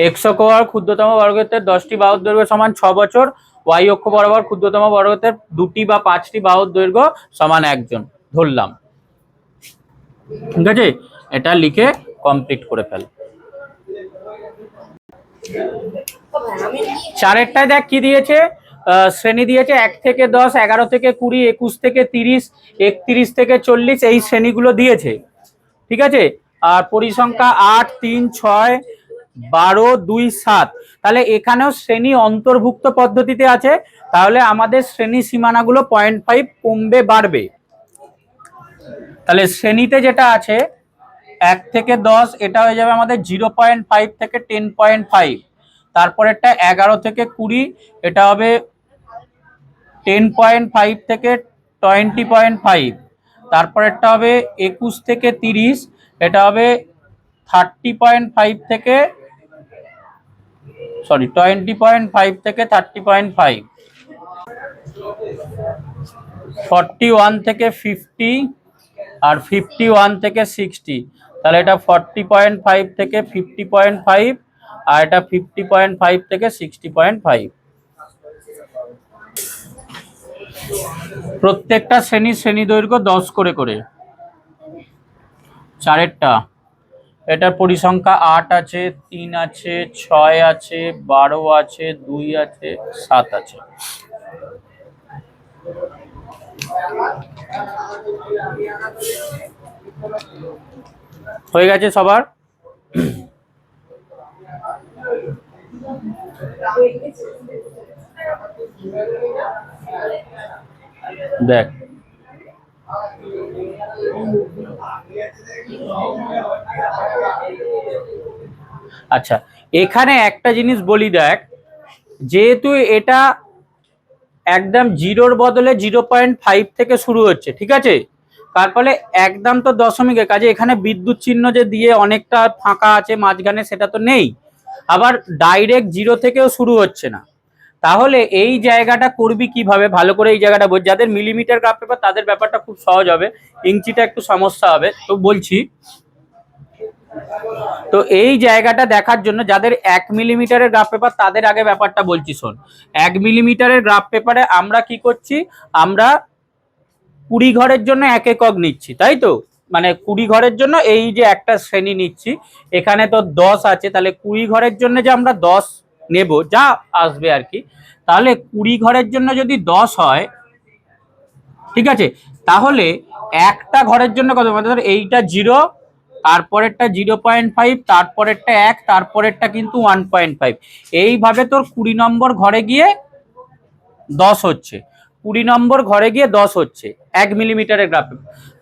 এক্স অক্ষ বরাবর ক্ষুদ্রতম বর্গক্ষেত্রের 10টি বাহুর দৈর্ঘ্য সমান 6 বছর, ওয়াই অক্ষ বরাবর ক্ষুদ্রতম বর্গক্ষেত্রের 2টি বা 5টি বাহুর দৈর্ঘ্য সমান 1 জন ধরলাম। ঠিক আছে, এটা লিখে কমপ্লিট করে ফেল। চারেরটায় দেখ কি দিয়েছে, শ্রেণী দিয়েছে 1 থেকে 10, 11 থেকে 20, 21 থেকে 30, 31 থেকে 40, এই শ্রেণীগুলো দিয়েছে। ঠিক আছে, আর পরিসংখ্যা 8, 3, 6, 12, 2, 7। তাহলে এখানেও শ্রেণী অন্তর্ভুক্ত পদ্ধতিতে আছে, তাহলে আমাদের শ্রেণী সীমানাগুলো 0.5 কমবে বাড়বে। তাহলে শ্রেণীতে যেটা আছে 1 থেকে 10, এটা হয়ে যাবে আমাদের 0.5 থেকে 10.5। তারপরেরটা 11 থেকে 20, এটা হবে 10.5 থেকে 20.5। তারপরেরটা হবে 21 থেকে 30, এটা হবে 30.5 থেকে 20.5 থেকে 30.5। 41 থেকে 50 আর 51 থেকে 60, তাহলে এটা 40.5 থেকে 50.5, আর এটা 50.5 থেকে 60.5। প্রত্যেকটা শ্রেণী দৈর্ঘ্য 10 করে করে। চারেরটা, এটার পরিসংখ্যা 8 আছে, 3 আছে, 6 আছে, 12 আছে, 2 আছে, 7 আছে। হয়ে গেছে সবার? দেখ, আচ্ছা এখানে একটা জিনিস বলি, দেখ যেহেতু এটা একদম জিরোর বদলে 0.5 থেকে শুরু হচ্ছে, ঠিক আছে, তার ফলে একদম তো দশমিকের কাজে এখানে বিদ্যুৎ চিহ্ন যে দিয়ে অনেকটা ফাঁকা আছে মাঝখানে, সেটা তো নেই। আবার ডাইরেক্ট 0 থেকেও শুরু হচ্ছে না। তাহলে এই জায়গাটা করবি কিভাবে, ভালো করে এই জায়গাটা বোঝ। যাদের মিলিমিটার গ্রাফ পেপার তাদের ব্যাপারটা খুব সহজ হবে, ইঞ্চিটা একটু সমস্যা হবে, তো বলছি। তো এই জায়গাটা দেখার জন্য যাদের 1 মিলিমিটারের গ্রাফ পেপার তাদের আগে ব্যাপারটা বলছি শোন। 1 মিলিমিটারের গ্রাফ পেপারে আমরা কি করছি, আমরা 20 ঘরের জন্য 1 একক নিচ্ছি, তাই তো। মানে 20 ঘরের জন্য এই যে একটা শ্রেণী নিচ্ছি, এখানে তো 10 আছে, তাহলে 20 ঘরের জন্য যে আমরা 10 নেব, যা আসবে আর কি। তাহলে 20 ঘরের জন্য যদি 10 হয়, ঠিক আছে, তাহলে একটা ঘরের জন্য কত, মানে এইটা 0, তারপরেরটা 0.5, তারপরেরটা 1, তারপরেরটা কিন্তু 1.5। এইভাবে তোর 20 নম্বর ঘরে গিয়ে 10 হচ্ছে, 20 নম্বর ঘরে গিয়ে 10 হচ্ছে 1 মিলিমিটারের গ্রাফ।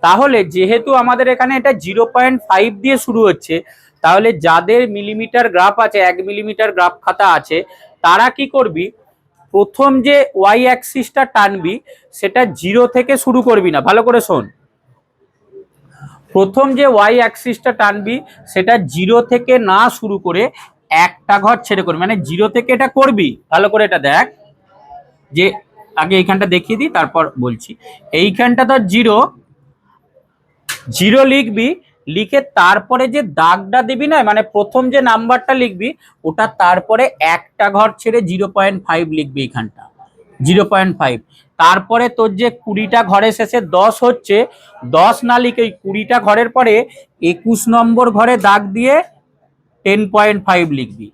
তাহলে যেহেতু আমাদের এখানে এটা 0.5 দিয়ে শুরু হচ্ছে, তাহলে যাদের মিলিমিটার গ্রাফ আছে, 1 মিলিমিটার গ্রাফ খাতা আছে, তারা কি করবি, প্রথম যে ওয়াই অ্যাক্সিসটা টানবি সেটা 0 থেকে শুরু করবি না, ভালো করে শোন। প্রথম যে ওয়াই অ্যাক্সিসটা টানবি সেটা 0 থেকে না শুরু করে একটা ঘর ছেড়ে করবি, মানে 0 থেকে এটা করবি। ভালো করে এটা দেখ, যে আগে এইখানটা দেখিয়ে দিই তারপর বলছি। এইখানটা তো 0 0 লিখবি, লিখে তারপরে যে দাগটা দিবি না, মানে প্রথম যে নাম্বারটা লিখবি ওটা তারপরে একটা ঘর ছেড়ে 0.5 লিখবি এইখানটা 0.5। তারপরে তোর যে 20টা ঘরের শেষে 10 হচ্ছে, 10 না লিখে 20টা ঘরের পরে 21 নম্বর ঘরে দাগ দিয়ে 10.5 লিখবি।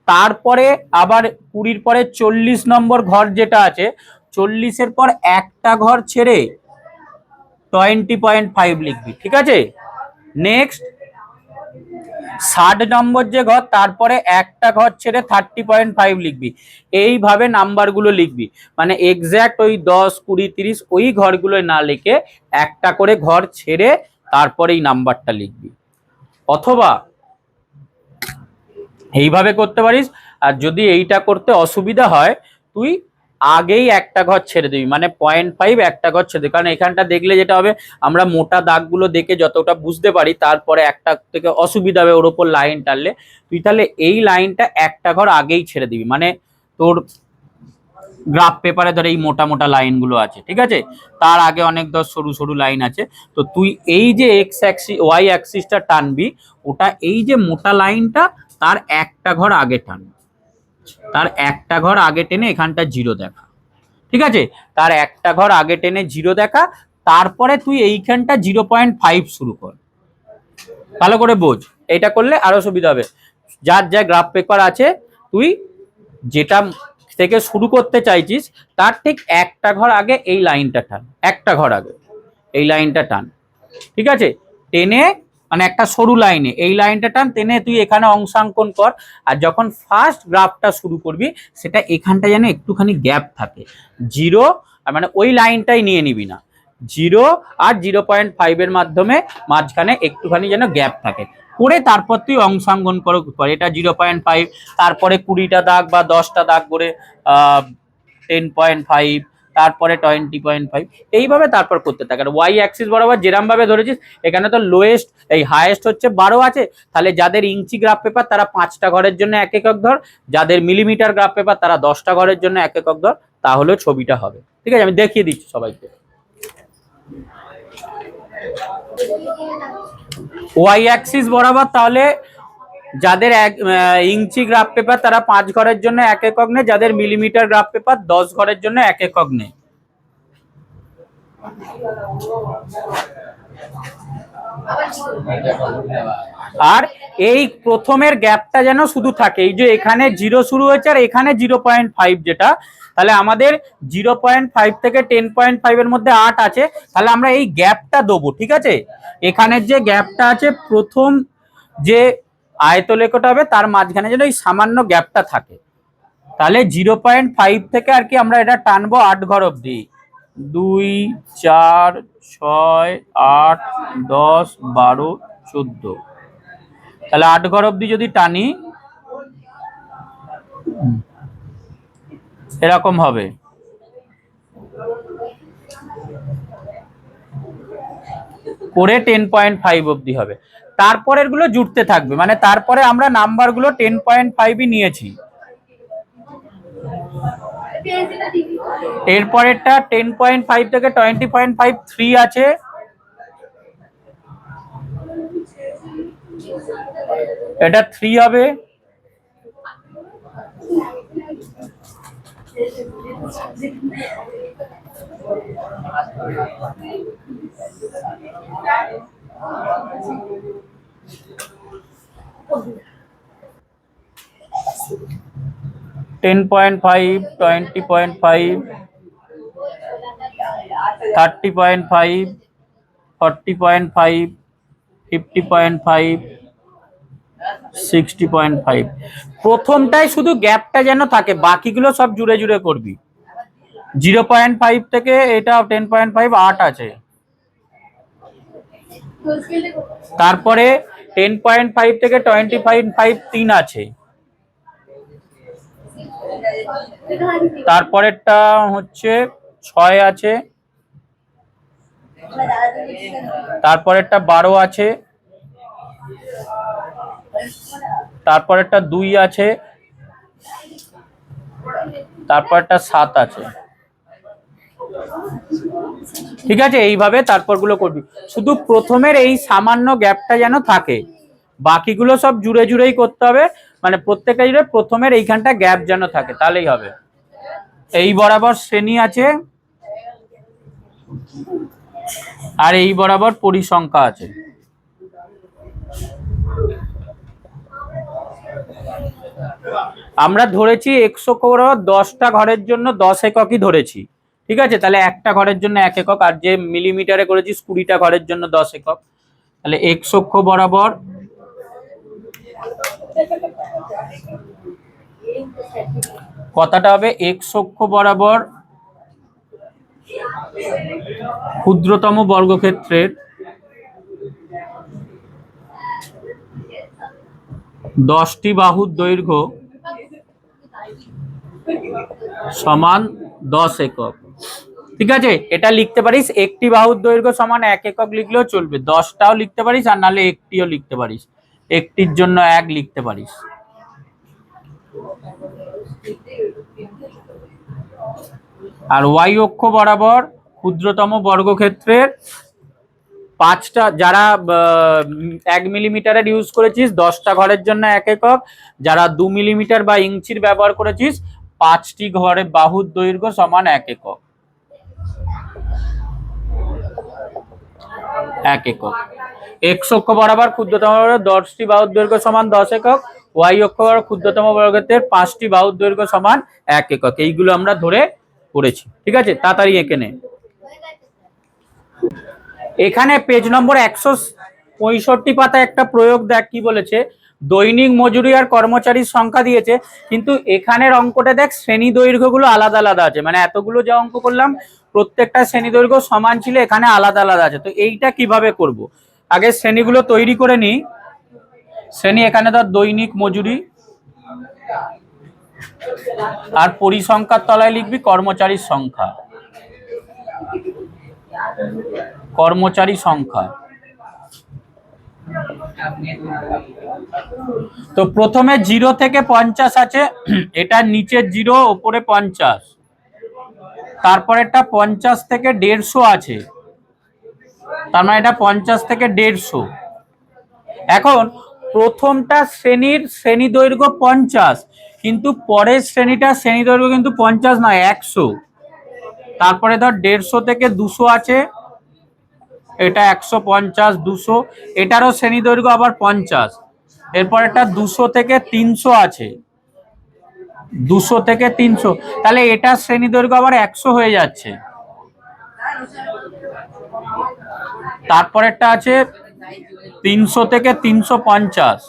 তারপরে আবার 20-র পরে 40 নম্বর ঘর যেটা আছে, 40-এর পর একটা ঘর ছেড়ে 20.5 লিখবি, ঠিক আছে। নেক্সট 60 নম্বর যে ঘর, তারপরে একটা ঘর ছেড়ে 30.5 লিখবি। এইভাবে নাম্বারগুলো লিখবি, মানে এক্স্যাক্ট ওই 10, 20, 30 ওই ঘরগুলো না লিখে একটা করে ঘর ছেড়ে তারপরে এই নাম্বারটা লিখবি। অথবা এইভাবে করতে পারিস। আর যদি এইটা করতে অসুবিধা হয়, তুই আগেই একটা ঘর ছেড়ে দিবি, মানে 0.5 একটা ঘর ছেড়ে দিবি। কারণ এখানটা দেখলে যেটা হবে, আমরা মোটা দাগগুলো দেখে যতটা বুঝতে পারি, তারপরে একটা থেকে অসুবিধা হবে ওর ওপর লাইন টানলে। তুই তাহলে এই লাইনটা একটা ঘর আগেই ছেড়ে দিবি, মানে তোর গ্রাফ পেপারে ধর এই মোটা মোটা লাইনগুলো আছে, ঠিক আছে, তার আগে অনেক ধর সরু সরু লাইন আছে। তো তুই এই যে এক্স অ্যাক্সিস ওয়াই অ্যাক্সিসটা টানবি, ওটা এই যে মোটা লাইনটা তার একটা ঘর আগে টান, তার একটা ঘর আগে টেনে এখানটা 0 দেখা, ঠিক আছে। তার একটা ঘর আগে টেনে 0 দেখা, তারপরে তুই এইখানটা 0.5 শুরু কর। ভালো করে বোঝ, এটা করলে আরো সুবিধা হবে। যার যা গ্রাফ পেপার আছে, তুই যেটা থেকে শুরু করতে চাইছিস তার ঠিক একটা ঘর আগে এই লাইনটা টান, একটা ঘর আগে এই লাইনটা টান, ঠিক আছে। টেনে মানে একটা সরু লাইনে এই লাইনটা টান, টেনে তুই এখানে অংশাঙ্কন কর। আর যখন ফার্স্ট গ্রাফটা শুরু করবি, সেটা এখানটা যেন একটুখানি গ্যাপ থাকে 0, মানে ওই লাইনটাই নিয়ে নিবি না, 0 আর 0.5-এর মাধ্যমে মাঝখানে একটুখানি যেন গ্যাপ থাকে করে তারপর তুই অংশাঙ্কন করো। এটা 0.5, তারপরে 20টা দাগ বা 10টা দাগ করে 10.5, তারপরে 20.5, এইভাবে তারপর করতে থাকে। আর ওয়াই অ্যাক্সিস বরাবর যেরকম ভাবে ধরেছিস, এখানে তো লোয়েস্ট এই হাইয়েস্ট হচ্ছে 12 আছে, তাহলে যাদের ইঞ্চি গ্রাফ পেপার তারা 5টা ঘরের জন্য 1 একক ধর, যাদের মিলিমিটার গ্রাফ পেপার তারা 10টা ঘরের জন্য 1 একক ধর, তাহলে ছবিটা হবে, ঠিক আছে। আমি দেখিয়ে দিচ্ছি সবাইকে। ওয়াই অ্যাক্সিস বরাবর তাহলে যাদের ইঞ্চি গ্রাফ পেপার তারা 5 ঘরের জন্য 1 একক নেয়, যাদের মিলিমিটার গ্রাফ পেপার 10 ঘরের জন্য 1 একক নেয়। আর এই প্রথমের গ্যাপটা যেন শুধু থাকে, এই যে এখানে 0 শুরু হয়েছে আর এখানে 0.5 যেটা, তাহলে আমাদের 0.5 থেকে 10.5 এর মধ্যে 8 আছে, তাহলে আমরা এই গ্যাপটা দেবো, ঠিক আছে। এখানের যে গ্যাপটা আছে, প্রথম যে আয়তলেখটা হবে তার মাঝখানে যেন এই সামান্য গ্যাপটা থাকে। তাহলে 0.5 থেকে আর কি আমরা এটা টানবো 8 ঘর অবধি, 2, 4, 6, 8, 10, 12, 14, তাহলে 8 ঘর অবধি যদি টানি এরকম হবে। করে 10.5 অবধি হবে, তারপরের গুলো জুড়তে থাকবে, মানে তারপরে আমরা নাম্বার গুলো 10.5ই নিয়েছি। এরপরেরটা 10.5 থেকে 20.5 3 আছে, এটা 3 হবে। টেন 10.5, 20.5, 30.5, 40.5, 50.5, 60.5। প্রথমটাই শুধু গ্যাপটা যেন থাকে, বাকিগুলো সব জুড়ে জুড়ে করবি। 0.5 থেকে এটা 10.5 8 আছে, তারপরে 10.5 থেকে 20.5 3 আছে, তারপরেরটা হচ্ছে 6 আছে, তারপরেরটা 12 আছে, তারপরেরটা 2 আছে, তারপরেরটা 7 আছে। ঠিক আছে, এইভাবে তারপরগুলো করবি। শুধু প্রথমের এই সামান্য গ্যাপটা যেন থাকে, বাকিগুলো সব জুড়ে জুড়েই করতে হবে, মানে প্রত্যেকটা জুড়ে প্রথমের এইখানটা গ্যাপ যেন থাকে, তাহলেই হবে। এই বরাবর শ্রেণী আছে আর এই বরাবর পরিসংখ্যা আছে। আমরা ধরেছি এক্স অক্ষ বরাবর 10টা ঘরের জন্য 10 এককই ধরেছি। ঠিক আছে, তাহলে একটা ঘরের জন্য 1 একক, আর যে মিলিমিটারে করেছি 20টা ঘরের জন্য 10 একক। তাহলে এক্স অক্ষ বরাবর কথাটা হবে এক্স অক্ষ বরাবর ক্ষুদ্রতম বর্গক্ষেত্রের 10টি বাহুর দৈর্ঘ্য সমান 10 একক। ঠিক আছে, এটা লিখতে পারিস একটি বাহুর দৈর্ঘ্য সমান 1 একক লিখলেও চলবে, 10টাও লিখতে পারিস আর নাহলে একটিও লিখতে পারিস, একটির জন্য 1 লিখতে পারিস। আর ওয়াই অক্ষ বরাবর ক্ষুদ্রতম বর্গক্ষেত্রের 5টা, যারা 1 মিলিমিটারের ইউজ করেছিস 10টা ঘরের জন্য 1 একক, যারা 2 মিলিমিটার বা ইঞ্চির ব্যবহার করেছিস 5টি ঘরের বাহুর দৈর্ঘ্য সমান 1 একক। 1 একক। এক্স অক্ষ বরাবর ক্ষুদ্রতম 10টি বাহুর দৈর্ঘ্য সমান 10 একক, ওয়াই অক্ষ বরাবর ক্ষুদ্রতম বর্গক্ষেত্রের 5টি বাহুর দৈর্ঘ্য সমান 1 একক। এইগুলো আমরা ধরে করেছি। ঠিক আছে, তাড়াতাড়ি এঁকে নে। এখানে পেজ নম্বর 165 পাতায় একটা প্রয়োগ দেখ কি বলেছে, দৈনিক মজুরি আর কর্মচারীর সংখ্যা দিয়েছে, কিন্তু এখানের অঙ্কটা দেখ শ্রেণী দৈর্ঘ্যগুলো আলাদা আলাদা আছে, মানে এতগুলো যে অঙ্ক করলাম প্রত্যেকটা শ্রেণী দৈর্ঘ্য সমান ছিল, এখানে আলাদা আলাদা আছে। তো এইটা কিভাবে করব, আগে শ্রেণীগুলো তৈরি করে নিই। শ্রেণী এখানে ধর দৈনিক মজুরি, আর পরিসংখ্যার তলায় লিখবি কর্মচারীর সংখ্যা, কর্মচারী সংখ্যা। তো প্রথমে 0 থেকে 50 আছে, এটা নিচের 0 উপরে 50, তারপরেরটা 50 থেকে 150 আছে, তার মানে এটা 50 থেকে 150। এখন প্রথমটা শ্রেণী দৈর্ঘ্য 50, কিন্তু পরের শ্রেণীটা শ্রেণী দৈর্ঘ্য কিন্তু 50 নয়, 100। তারপরে ধর 150 থেকে 200 আছে, এটা 150, 200, এটারও শ্রেণী দৈর্ঘ্য আবার 50। এরপর এটা 200 থেকে 300 আছে, 200 থেকে 300, তাহলে এটা শ্রেণী দৈর্ঘ্য আবার 100 হয়ে যাচ্ছে। তারপরেরটা আছে 300 থেকে 350,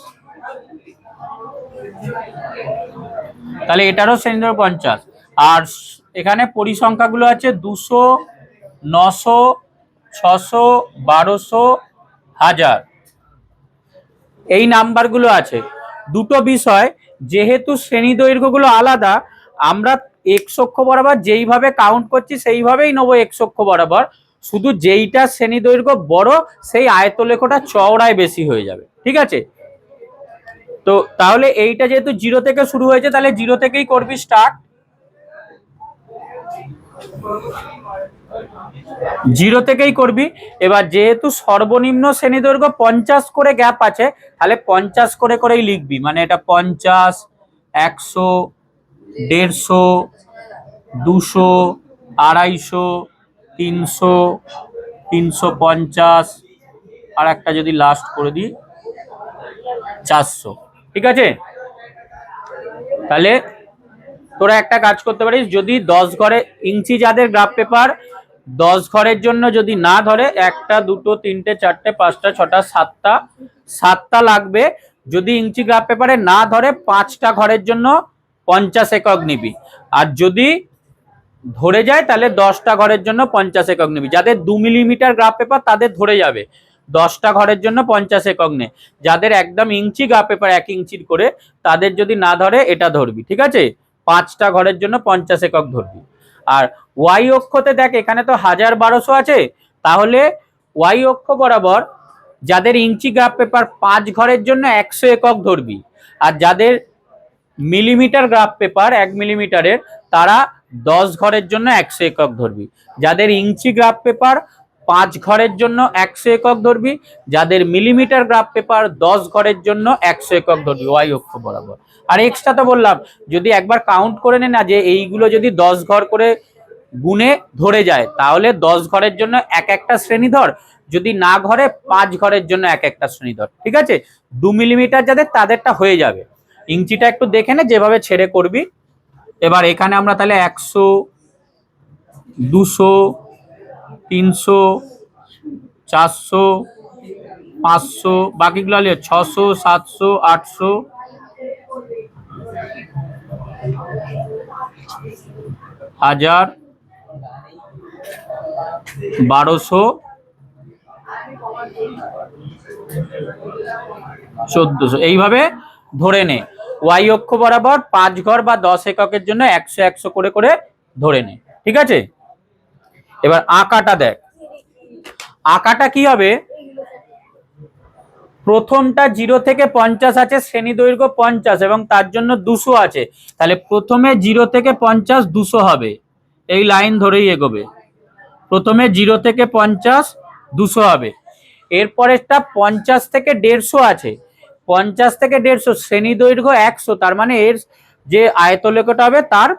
তাহলে এটারও শ্রেণী দৈর্ঘ্য 50। আর এখানে পরিসংখ্যাগুলো আছে 200, 900, 600, 1200, 1000, এই নাম্বারগুলো আছে। দুটো বিষয়, যেহেতু শ্রেণী দৈর্ঘ্যগুলো আলাদা, আমরা এক্স অক্ষ বরাবর যেইভাবে কাউন্ট করছি সেইভাবেই নেবো এক্স অক্ষ বরাবর, শুধু যেইটা শ্রেণী দৈর্ঘ্য বড় সেই আয়তলেখটা চওড়ায় বেশি হয়ে যাবে। ঠিক আছে, তো তাহলে এইটা যেহেতু 0 থেকে শুরু হয়েছে, তাহলে 0 থেকেই করবি স্টার্ট, 0 থেকেই করবি। এবার যেহেতু সর্বনিম্ন শ্রেণী দৈর্ঘ্য 50 করে গ্যাপ আছে, তাহলে 50 করে করেই লিখবি, মানে এটা 50, 100, 150, 200, 250, 300, 350, আর একটা যদি লাস্ট করে দিই 400। ঠিক আছে, তাহলে তোরা একটা কাজ করতে পারিস, যদি 10 ঘরে ইঞ্চি যাদের গ্রাফ পেপার 10 ঘরের জন্য যদি না ধরে, 1টা 2টো 3টে 4টে 5টা 6টা 7টা লাগবে, যদি ইঞ্চি গ্রাফ পেপারে না ধরে 5টা ঘরের জন্য 50 একক নিবি, আর যদি ধরে যায় তাহলে 10টা ঘরের জন্য 50 একক নিবি। যাদের 2 মিলিমিটার গ্রাফ পেপার তাদের ধরে যাবে, 10টা ঘরের জন্য 50 একক নে। যাদের একদম ইঞ্চি গ্রাফ পেপার 1 ইঞ্চির করে, তাদের যদি না ধরে এটা ধরবি। ঠিক আছে, 5টা ঘরের জন্য 50 একক ধরবি। আর ওয়াই অক্ষতে দেখ এখানে তো 1000-1200 আছে, তাহলে ওয়াই অক্ষ বরাবর যাদের ইঞ্চি গ্রাফ পেপার 5 ঘরের জন্য 100 একক ধরবি, আর যাদের মিলিমিটার গ্রাফ পেপার 1 মিলিমিটারের তারা 10 ঘরের জন্য 100 একক ধরবি। যাদের ইঞ্চি গ্রাফ পেপার 5 ঘরের জন্য 100 একক ধরবি, যাদের মিলিমিটার গ্রাফ পেপার 10 ঘরের জন্য 100 একক ধরবি ওয়াই অক্ষ বরাবর। আর এক্সট্রা তো বললাম, যদি একবার কাউন্ট করে নে না যে এইগুলো যদি 10 ঘর করে গুণে ধরে যায়, তাহলে 10 ঘরের জন্য এক একটা শ্রেণী ধর, যদি না ঘরে 5 ঘরের জন্য এক একটা শ্রেণী ধর। ঠিক আছে, 2 মিলিমিটার যাদের তাদেরটা হয়ে যাবে। ইঞ্চিটা একটু দেখে নে যেভাবে ছেড়ে করবি। এবার এখানে আমরা তাহলে 100, 200, 300, 400, 500, বাকিগুলো 600, 700, 800, 1000, 1200, 1400 এইভাবে ধরে নে। ওয়াই অক্ষ বরাবর 5 ঘর বা 10 এককের জন্য 100 100 করে করে ধরে নে। ঠিক আছে, এবার আঁকাটা দেখ। আঁকাটা কি হবে, প্রথমটা 0 থেকে 50 আছে, শ্রেণী দৈর্ঘ্য 50 এবং তার জন্য 200 আছে, তাহলে প্রথমে 0 থেকে 50 200 হবে, এই লাইন ধরেই এগোবে। প্রথমে 0 থেকে 50 200 হবে। এরপরেরটা 50 থেকে 150 আছে, 50 থেকে 150 শ্রেণী দৈর্ঘ্য 100, তার মানে এর যে আয়তলেখটা হবে তার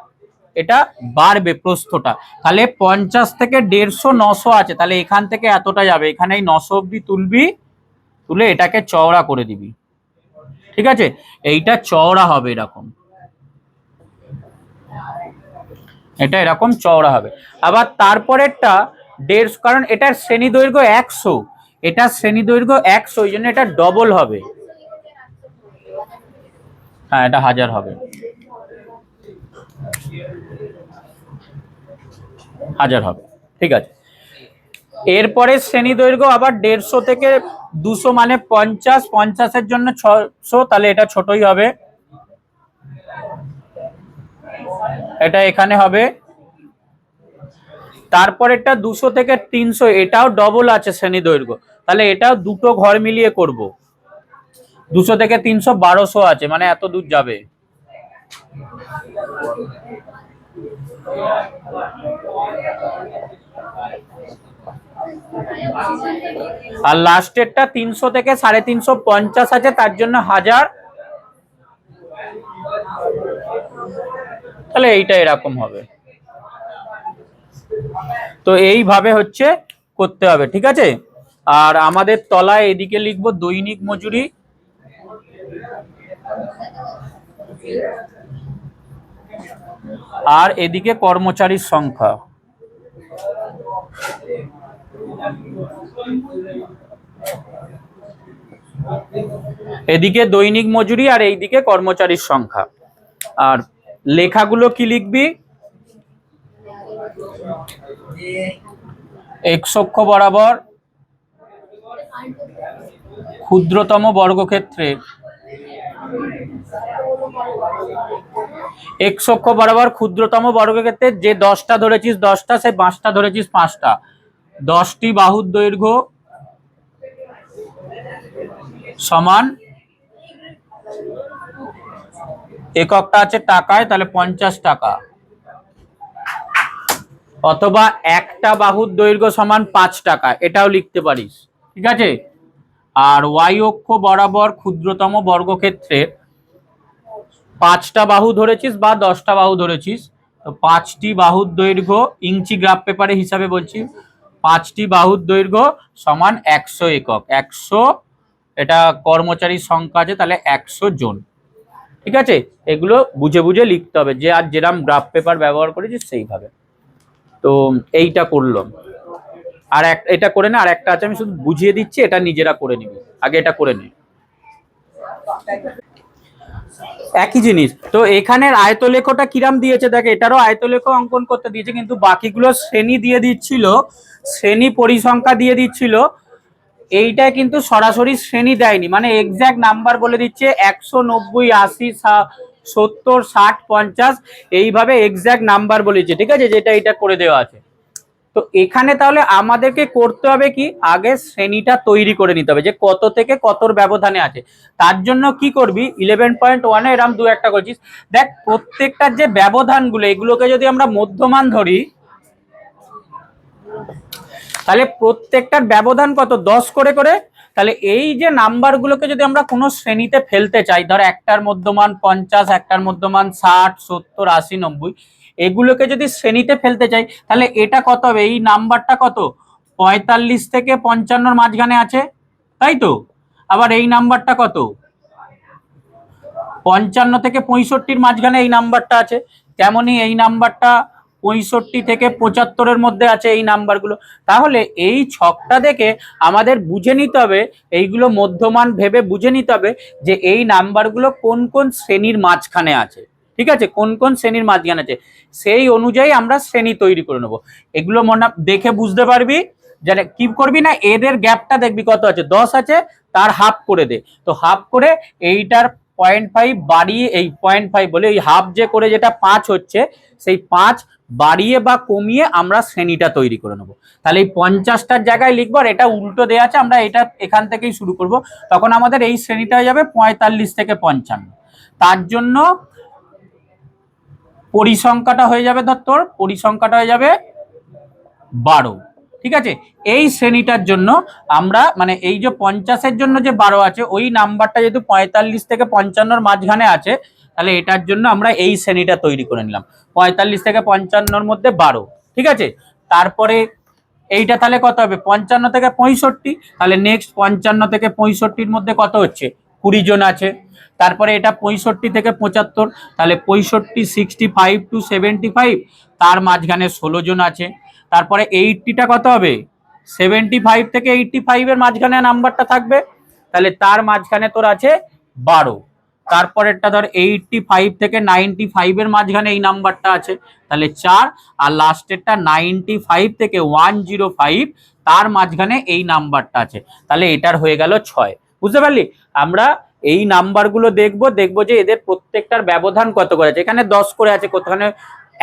এটা বাড়বে প্রস্থটা। তাহলে 50 থেকে 150 900 আছে, তাহলে এখান থেকে এতটা যাবে, এখানে এই 900 অব্দি তুলবি, তুলে এটাকে চওড়া করে দিবি। ঠিক আছে, এইটা চওড়া হবে এরকম, এটা এরকম চওড়া হবে। আবার তারপরেরটা 150, কারণ এটার শ্রেণী দৈর্ঘ্য 100, এটার শ্রেণী দৈর্ঘ্য 100, এই জন্য এটা ডবল হবে। হ্যাঁ, এটা 1000 হবে, 1000 হবে। ঠিক আছে, এরপরে শ্রেণী দৈর্ঘ্য আবার 150 থেকে 200 মানে 50, 50-এর জন্য 600, তাহলে এটা ছোটই হবে, এটা এখানে হবে। তারপরেরটা 200 থেকে 300, এটাও ডবল আছে শ্রেণী দৈর্ঘ্য, তাহলে এটাও দুটো ঘর মিলিয়ে করব। 200 থেকে 300 1200 আছে, মানে এত দূর যাবে। আর লাস্টেরটা 300 থেকে 350 আছে, তার জন্য 1000, তাহলে এইটা এরকম হবে। তো এইভাবে হচ্ছে করতে হবে। ঠিক আছে, আর আমাদের তলায় এদিকে লিখবো দৈনিক মজুরি, আর এদিকে কর্মচারীর সংখ্যা। এদিকে দৈনিক মজুরি আর এইদিকে কর্মচারীর সংখ্যা। আর লেখাগুলো কি লিখবি, এক্স অক্ষ বরাবর ক্ষুদ্রতম বর্গক্ষেত্রে, এক্স অক্ষ বরাবর ক্ষুদ্রতম বর্গক্ষেত্রে যে 10টা ধরেছিস 10টা, সে 5টা ধরেছিস 5টা, 10টি বাহুর দৈর্ঘ্য সমান, এককটা আছে টাকায়, তাহলে 50 টাকা, অথবা একটা বাহুর দৈর্ঘ্য সমান 5 টাকা, এটাও লিখতে পারিস। ঠিক আছে, আর ওয়াই অক্ষ বরাবর ক্ষুদ্রতম বর্গক্ষেত্রে 5টা বাহু ধরেছিস বা 10টা বাহু ধরেছিস, তো 5টি বাহুর দৈর্ঘ্য ইঞ্চি গ্রাফ পেপারে হিসাবে বলছি, 5টি বাহুর দৈর্ঘ্য সমান 100 একক। 100, এটা কর্মচারীর সংখ্যা আছে, তাহলে 100 জন। ঠিক আছে, এগুলো বুঝে বুঝে লিখতে হবে, যে আর যেরকম গ্রাফ পেপার ব্যবহার করেছিস সেইভাবে। তো এইটা করলাম, আর এটা করে না, আর একটা আছে আমি শুধু বুঝিয়ে দিচ্ছি, এটা নিজেরা করে নিবি, আগে এটা করে নে। একই জিনিস। তো এখানের আয়তলেখটা কিরাম দিয়েছে দেখ, এটারও আয়তলেখ অঙ্কন করতে দিয়েছে, কিন্তু বাকিগুলো শ্রেণী দিয়ে দিচ্ছিল, শ্রেণী পরিসংখ্যা দিয়ে দিচ্ছিল, এইটা কিন্তু সরাসরি শ্রেণী দেয়নি, মানে এক্সাক্ট নাম্বার বলে দিচ্ছে 190, 80, 70 60 50 এইভাবে এক্সাক্ট নাম্বার বলেছে, ঠিক আছে, যেটা এটা করে দেওয়া আছে। তো এখানে তাহলে আমাদেরকে করতে হবে কি, আগে শ্রেণীটা তৈরি করে নিতে হবে যে কত থেকে কতর ব্যবধানে আছে। তার জন্য কি করবি, 11.1 এরম দু একটা করছিস, দেখ প্রত্যেকটার যে ব্যবধানগুলো এগুলোকে যদি আমরা মধ্যমান ধরি, তাহলে প্রত্যেকটার ব্যবধান কত, 10 করে করে। তাহলে এই যে নাম্বারগুলোকে যদি আমরা কোনো শ্রেণীতে ফেলতে চাই, ধর একটার মধ্যমান 50, একটার মধ্যমান 60 70 80 90, এগুলোকে যদি শ্রেণীতে ফেলতে চাই তাহলে এটা কত হবে, এই নাম্বারটা কত 45 থেকে 55 মাঝখানে আছে, তাই তো। আবার এই নাম্বারটা কত 55 থেকে 65 মাঝখানে এই নাম্বারটা আছে, তেমনি এই নাম্বারটা 65 থেকে 75 মধ্যে আছে এই নাম্বারগুলো। তাহলে এই ছকটা দেখে আমাদের বুঝে নিতে হবে, এইগুলো মধ্যমান ভেবে বুঝে নিতে হবে যে এই নাম্বারগুলো কোন কোন শ্রেণীর মাঝখানে আছে, ঠিক আছে, কোন কোন শ্রেণীর মাঝখানে আছে, সেই অনুযায়ী আমরা শ্রেণী তৈরি করে নেবো। এগুলো মনে দেখে বুঝতে পারবি, যে কি করবি না, এদের গ্যাপটা দেখবি কত আছে, 10 আছে, তার হাফ করে দে। তো হাফ করে এইটার 0.5 বাড়িয়ে, এই 0.5 বলে এই হাফ যে করে যেটা 5 হচ্ছে, সেই 5 বাড়িয়ে বা কমিয়ে আমরা শ্রেণীটা তৈরি করে নেবো। তাহলে এই 50টার জায়গায় লিখবো, আর এটা উল্টো দেওয়া আছে, আমরা এটা এখান থেকেই শুরু করব। তখন আমাদের এই শ্রেণীটা হয়ে যাবে 45 থেকে 55। তার জন্য পরিসংখ্যাটা হয়ে যাবে, ধর তোর পরিসংখ্যাটা হয়ে যাবে 12, ঠিক আছে। এই শ্রেণীটার জন্য আমরা মানে এই যে 50-এর জন্য যে 12 আছে, ওই নাম্বারটা যেহেতু 45 থেকে 55-র মাঝখানে আছে, তাহলে এটার জন্য আমরা এই শ্রেণীটা তৈরি করে নিলাম, 45 থেকে 55-র মধ্যে 12, ঠিক আছে। তারপরে এইটা তাহলে কত হবে, 55 থেকে 65, তাহলে নেক্সট 55 থেকে 65-র মধ্যে কত হচ্ছে, 20 জন আছে। তারপরে এটা 65 থেকে 75, তাহলে 65 65 টু 75, তার মাঝখানে 16 জন আছে। তারপরে 80টা কত হবে, 75 থেকে 85-এর মাঝখানে নাম্বারটা থাকবে, তাহলে তার মাঝখানে তোর আছে 12। তারপরেরটা ধর 85 থেকে 95-এর মাঝখানে এই নাম্বারটা আছে, তাহলে 4। আর লাস্টেরটা 95 থেকে 105, তার মাঝখানে এই নাম্বারটা আছে, তাহলে এটার হয়ে গেল 6। বুঝতে পারলি, আমরা এই নাম্বারগুলো দেখবো যে এদের প্রত্যেকটার ব্যবধান কত করে আছে, এখানে 10 করে আছে, কোথানে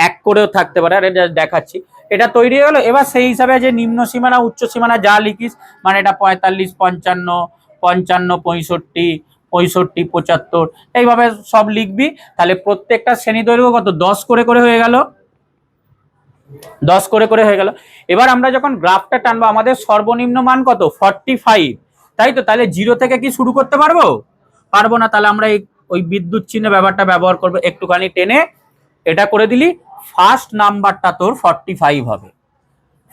1 করেও থাকতে পারে, আর এটা দেখাচ্ছি। এটা তৈরি হয়ে গেল। এবার সেই হিসাবে যে নিম্ন সীমানা উচ্চ সীমানা যা লিখিস, মানে এটা 45 55 55 65 65 75, এইভাবে সব লিখবি। তাহলে প্রত্যেকটা শ্রেণী দৈর্ঘ্য কত, 10 করে করে হয়ে গেল, 10 করে করে হয়ে গেল। এবার আমরা যখন গ্রাফটা টানবো, আমাদের সর্বনিম্ন মান কত 45, তাই তো। তাহলে 0 থেকে কি শুরু করতে পারবো, পারবো না। তাহলে আমরা এই ওই বিদ্যুৎ চিহ্ন ব্যাপারটা ব্যবহার করবো, একটুখানি টেনে এটা করে দিলি, ফার্স্ট নাম্বারটা তোর 45 হবে,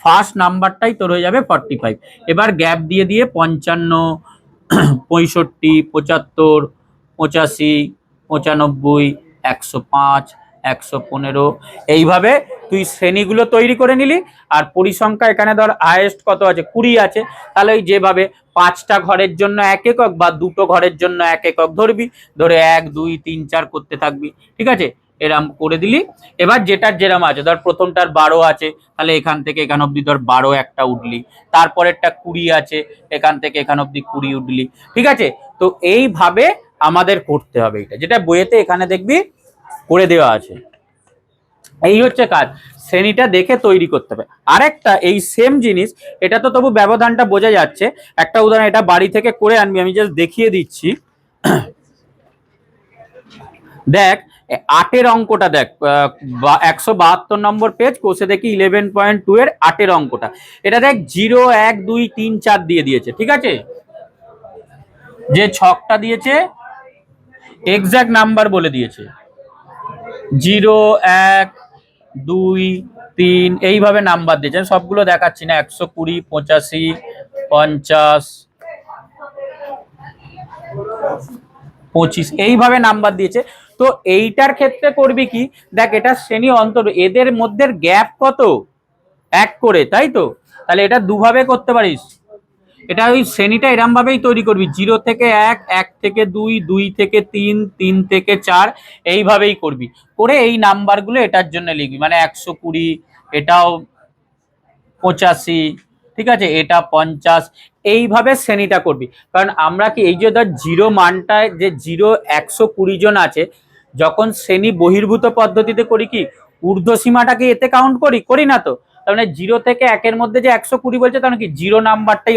ফার্স্ট নাম্বারটাই তোর হয়ে যাবে 45। এবার গ্যাপ দিয়ে দিয়ে 55 65 75 85 95 105 115, এইভাবে তুই শ্রেণীগুলো তৈরি করে নিলি। আর পরিসংখ্যা এখানে ধর হাইয়েস্ট কত আছে, 20 আছে, তাহলে ওই যেভাবে 5টা ঘরের জন্য 1 একক বা 2টো ঘরের জন্য 1 একক ধরবি, ধরে 1 2 3 4 করতে থাকবি, ঠিক আছে, এরম করে দিলি। এবার যেটার যেরম আছে, ধর প্রথমটার 12 আছে, তাহলে এখান থেকে এখান অব্দি ধর 12 একটা উঠলি, তারপরেরটা 20 আছে, এখান থেকে এখান অব্দি 20 উঠলি, ঠিক আছে। তো এইভাবে আমাদের করতে হবে, এটা যেটা বইয়েতে এখানে দেখবি করে দেওয়া আছে। এই হচ্ছে কাজ, শ্রেণীটা দেখে তৈরি করতে হবে। আরেকটা এই সেম জিনিস, এটা তো তবু ব্যবধানটা বোঝা যাচ্ছে। একটা উদাহরণ, এটা বাড়ি থেকে করে আনবি, আমি জাস্ট দেখিয়ে দিচ্ছি। দেখ 8-এর অঙ্কটা দেখ, 172 নম্বর পেজ, কোষে দেখি 11.2 এর 8-এর অঙ্কটা। এটা দেখ 0 1 2 3 4 দিয়ে দিয়েছে, ঠিক আছে, যে ছকটা দিয়েছে এক্সাক্ট নাম্বার বলে দিয়েছে, 0 1 2 3 এইভাবে নাম্বার দিয়েছে, সবগুলো দেখাচ্ছি না, 120 85 50 25 এইভাবে নাম্বার দিয়েছে। তো এইটার ক্ষেত্রে করবি কি, দেখ এটা শ্রেণী অন্তর, এদের মধ্যে গ্যাপ কত 1 করে, তাই তো। তাহলে এটা দুভাবে করতে পারিস, এটা ওই শ্রেণীটা এরম ভাবেই তৈরি করবি, 0 থেকে 1 1 থেকে 2 2 থেকে 3 3 থেকে 4, এইভাবেই করবি, করে এই নাম্বারগুলো এটার জন্য লিখবি, মানে 120, এটাও 85, ঠিক আছে, এটা 50, এইভাবে শ্রেণীটা করবি। কারণ আমরা কি এই যে ধর 0 মানটায় যে 0 120 জন আছে, যখন শ্রেণী বহির্ভূত পদ্ধতিতে করি কি ঊর্ধ্বসীমাটাকে এতে কাউন্ট করি না তো, তার মানে 0 থেকে 1-এর মধ্যে যে 120 বলছে তার মানে কি 0 নাম্বারটাই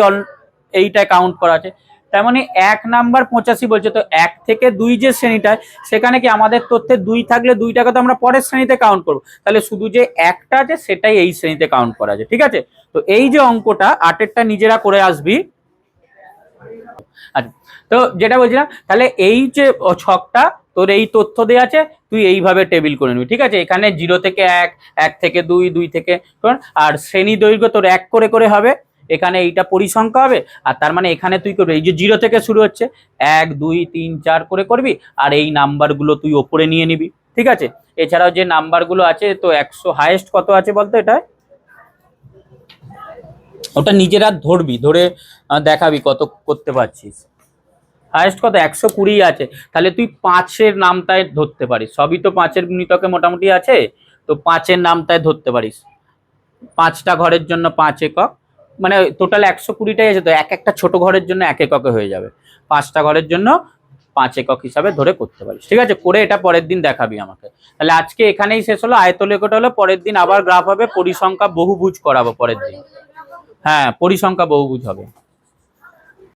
এইটাই কাউন্ট করা আছে। তার মানে 1 নাম্বার 85 বলছে, তো 1 থেকে 2 যে শ্রেণীটা সেখানে কি আমাদের তথ্যে 2 থাকলে 2টাকে তো আমরা পরের শ্রেণীতে কাউন্ট করবো, তাহলে শুধু যে 1টা আছে সেটাই এই শ্রেণীতে কাউন্ট করা আছে। ঠিক আছে, তো এই যে অঙ্কটা 8-এরটা নিজেরা করে আসবি। আচ্ছা, তো যেটা বলছিলাম, তাহলে এই যে ছকটা তোর এই তথ্য দেওয়া আছে, তুই এইভাবে টেবিল করে নিবি। ঠিক আছে, এখানে 0 থেকে 1, 1 থেকে 2, 2 থেকে, আর শ্রেণী দৈর্ঘ্য তোর 1 করে করে হবে, এখানে এইটা পরিসংখ্যা হবে। আর তার মানে এখানে তুই করবি এই যে 0 থেকে শুরু হচ্ছে 1, 2, 3, 4 করে করবি, আর এই নাম্বারগুলো তুই ওপরে নিয়ে নিবি। ঠিক আছে, এছাড়াও যে নাম্বারগুলো আছে, তো 100 হাইয়েস্ট কত আছে বলতো, এটা ওটা নিজেরা ধরবি, ধরে দেখাবি কত করতে পারছিস। হাইয়েস্ট কত 120 আছে, তাহলে তুই 5-এর নামটায় ধরতে পারিস, সবই তো 5-এর গুণিতকে মোটামুটি আছে, তো 5-এর নামটায় ধরতে পারিস। 5টা ঘরের জন্য 5 একক, মানে টোটাল 120টাই আছে, তো এক একটা ছোট ঘরের জন্য 1 এককে হয়ে যাবে, 5টা ঘরের জন্য 5 একক হিসাবে ধরে করতে পারিস। ঠিক আছে, করে এটা পরের দিন দেখাবি আমাকে। তাহলে আজকে এখানেই শেষ হলো আয়তলেখটা, হলো পরের দিন আবার গ্রাফ হবে, পরিসংখ্যা বহুভুজ করাবো পরের দিন। হ্যাঁ, পরিসংখ্যা বহুভুজ হবে।